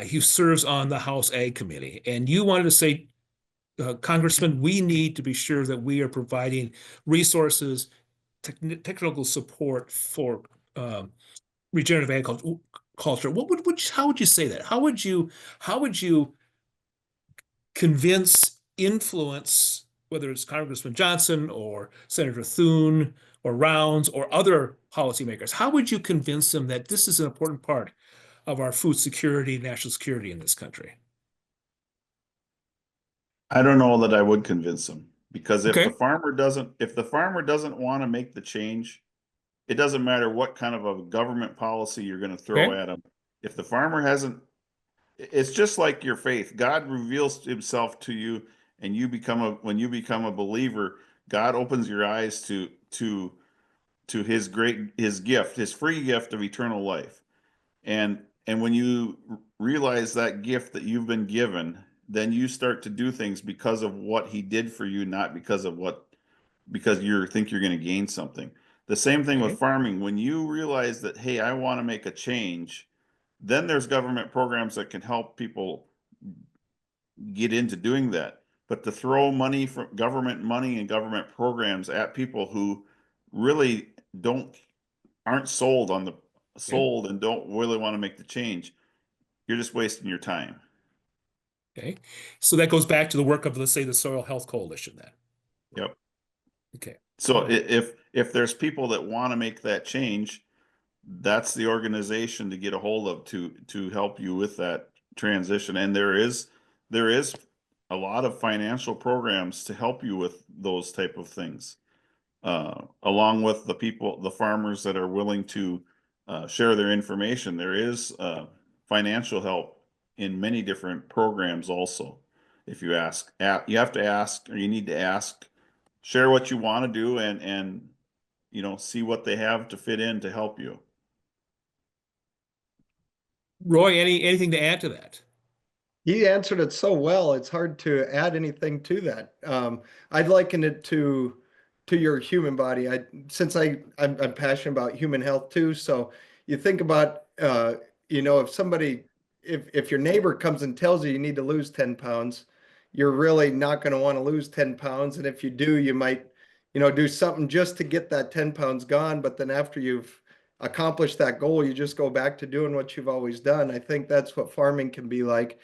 he serves on the House Ag Committee, and you wanted to say, Congressman, we need to be sure that we are providing resources, technical support for regenerative agriculture. How would you say that? How would you convince, influence, whether it's Congressman Johnson or Senator Thune or Rounds or other policymakers? How would you convince them that this is an important part of our food security, national security in this country? I don't know that I would convince them, because Okay. if the farmer doesn't want to make the change, it doesn't matter what kind of a government policy you're going to throw Okay. at them. If the farmer hasn't, it's just like your faith. God reveals himself to you and when you become a believer, God opens your eyes to his gift, his free gift of eternal life. And when you realize that gift that you've been given, then you start to do things because of what he did for you, not because you think you're going to gain something. The same thing with Okay. farming. When you realize that, hey, I want to make a change, then there's government programs that can help people get into doing that. But to throw money from government money and government programs at people who really aren't Okay. sold and don't really want to make the change, you're just wasting your time. Okay. So that goes back to the work of, let's say, the Soil Health Coalition then. Yep. Okay. So All right. if there's people that want to make that change, that's the organization to get a hold of to help you with that transition. And there is a lot of financial programs to help you with those type of things, along with the farmers that are willing to share their information. There is financial help in many different programs also. If you ask, you have to ask, or you need to ask, share what you want to do, and see what they have to fit in to help you. Roy, anything to add to that? He answered it so well, it's hard to add anything to that. I'd liken it to your human body. I'm passionate about human health too. So you think about if somebody if your neighbor comes and tells you you need to lose 10 pounds, you're really not going to want to lose 10 pounds. And if you do, you might, do something just to get that 10 pounds gone. But then after you've accomplished that goal, you just go back to doing what you've always done. I think that's what farming can be like.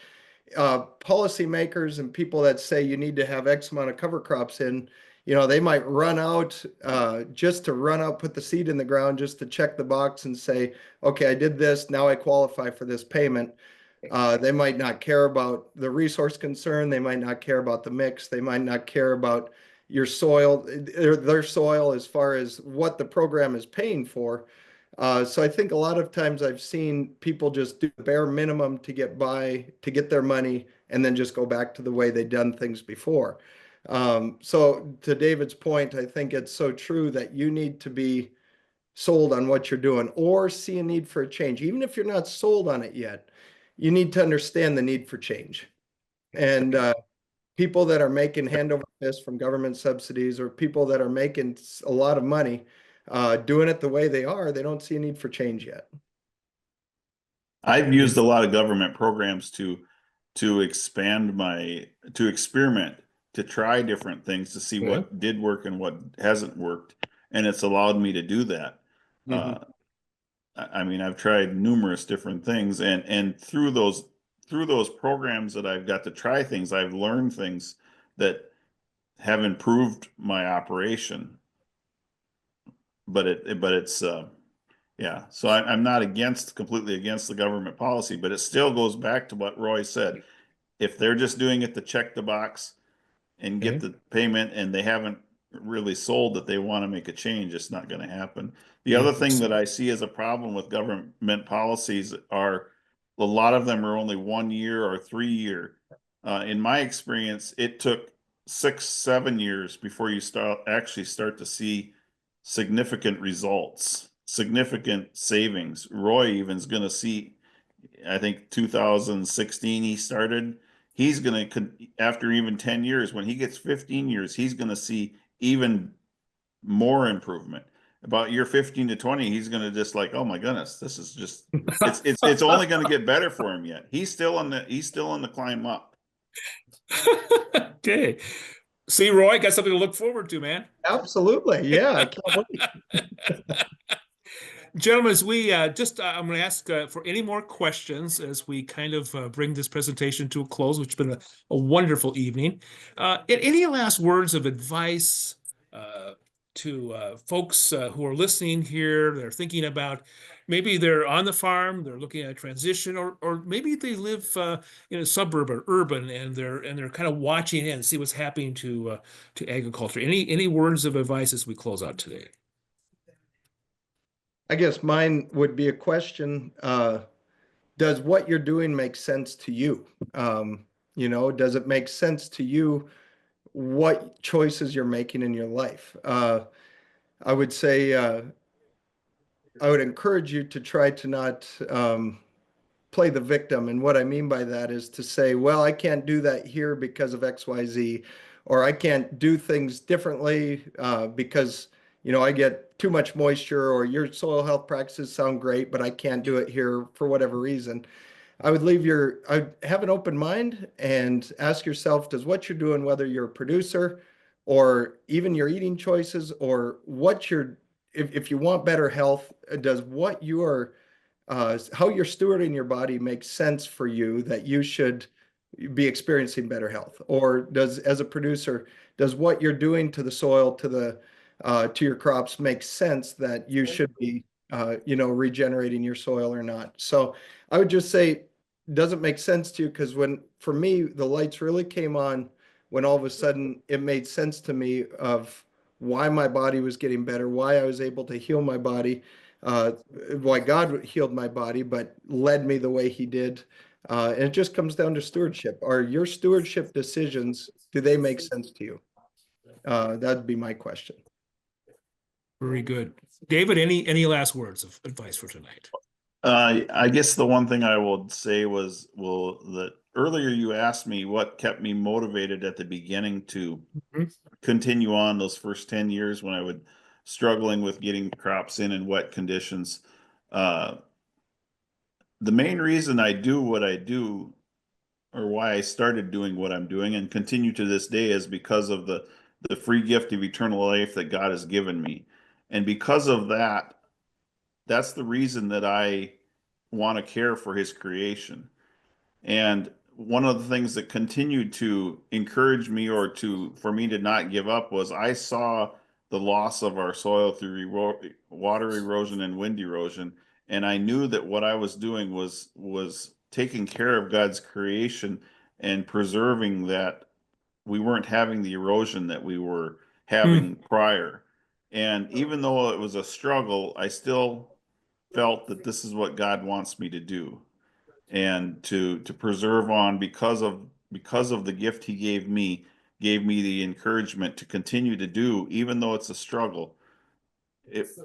Policymakers and people that say you need to have X amount of cover crops in, they might run out just to run out, put the seed in the ground just to check the box and say, okay, I did this, now I qualify for this payment. They might not care about the resource concern. They might not care about the mix. They might not care about your soil, their soil as far as what the program is paying for. So I think a lot of times I've seen people just do the bare minimum to get by, to get their money, and then just go back to the way they've done things before. So to David's point, I think it's so true that you need to be sold on what you're doing or see a need for a change. Even if you're not sold on it yet, you need to understand the need for change. And people that are making hand over fist from government subsidies or people that are making a lot of money, doing it the way they are, they don't see a need for change yet. I've used a lot of government programs to expand to experiment, to try different things to see what did work and what hasn't worked. And it's allowed me to do that. I mean, I've tried numerous different things and through those programs that I've got to try things, I've learned things that have improved my operation. But it's yeah. So I'm not completely against the government policy, but it still goes back to what Roy said. If they're just doing it to check the box and get the payment and they haven't really sold that they want to make a change, it's not going to happen. The other thing that I see as a problem with government policies are a lot of them are only 1 year or 3 year. In my experience, it took 6, 7 years before you actually start to see significant results, significant savings. Roy even's going to see, I think 2016 he started. He's going to, after even 10 years, when he gets 15 years, he's going to see even more improvement. About year 15 to 20, he's going to just like, oh my goodness, this is just, it's only going to get better for him yet. He's still on the climb up. Okay. See, Roy, got something to look forward to, man. Absolutely. Yeah. I can't wait. Gentlemen, as we I'm going to ask for any more questions as we kind of bring this presentation to a close, which has been a wonderful evening. Any last words of advice to folks who are listening here? They're thinking about maybe they're on the farm, they're looking at a transition, or maybe they live in a suburb or urban, and they're kind of watching in and see what's happening to agriculture. Any words of advice as we close out today? I guess mine would be a question. Does what you're doing make sense to you? Does it make sense to you what choices you're making in your life? I would say I would encourage you to try to not play the victim. And what I mean by that is to say, well, I can't do that here because of XYZ, or I can't do things differently because I get too much moisture, or your soil health practices sound great, but I can't do it here for whatever reason. I'd have an open mind and ask yourself, does what you're doing, whether you're a producer or even your eating choices, or if you want better health, does what you are, how you're stewarding your body make sense for you that you should be experiencing better health? Or as a producer, does what you're doing to the soil, to your crops make sense that you should be, regenerating your soil or not? So I would just say, does it make sense to you? Because for me, the lights really came on when all of a sudden it made sense to me of why my body was getting better, why I was able to heal my body, why God healed my body, but led me the way he did. And it just comes down to stewardship. Are your stewardship decisions, do they make sense to you? That'd be my question. Very good. David, any last words of advice for tonight? I guess the one thing I would say was, well, that earlier you asked me what kept me motivated at the beginning to Mhm. continue on those first 10 years when I would struggling with getting crops in wet conditions. Uh, the main reason I do what I do, or why I started doing what I'm doing and continue to this day, is because of the free gift of eternal life that God has given me. And because of that, that's the reason that I want to care for his creation. And one of the things that continued to encourage me, or to for me to not give up, was I saw the loss of our soil through water erosion and wind erosion, and I knew that what I was doing was taking care of God's creation and preserving that we weren't having the erosion that we were Hmm. having prior. And even though it was a struggle, I still felt that this is what God wants me to do, and to preserve on, because of the gift he gave me the encouragement to continue to do, even though it's a struggle,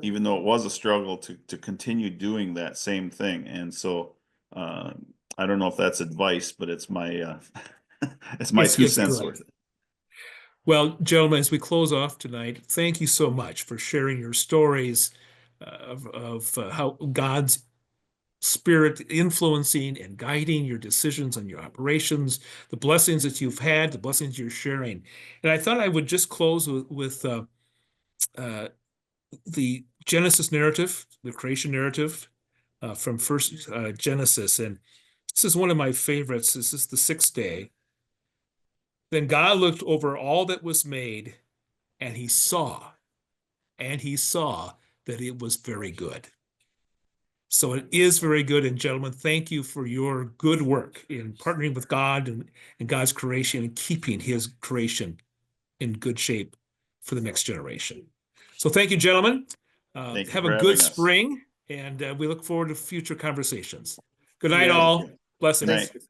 even though it was a struggle, to continue doing that same thing. And so uh, I don't know if that's advice, but it's my it's my two It's cents good. worth. Well, gentlemen, as we close off tonight, thank you so much for sharing your stories of how God's Spirit influencing and guiding your decisions and your operations, the blessings that you've had, the blessings you're sharing. And I thought I would just close with uh, the Genesis narrative, the creation narrative from first Genesis. And this is one of my favorites. This is the sixth day. Then God looked over all that was made, and he saw that it was very good. So it is very good. And gentlemen, thank you for your good work in partnering with God and God's creation and keeping his creation in good shape for the next generation. So thank you, gentlemen. Thank you Have a for good having us. spring, and we look forward to future conversations. Good You night, guys. all. Good Blessings. night.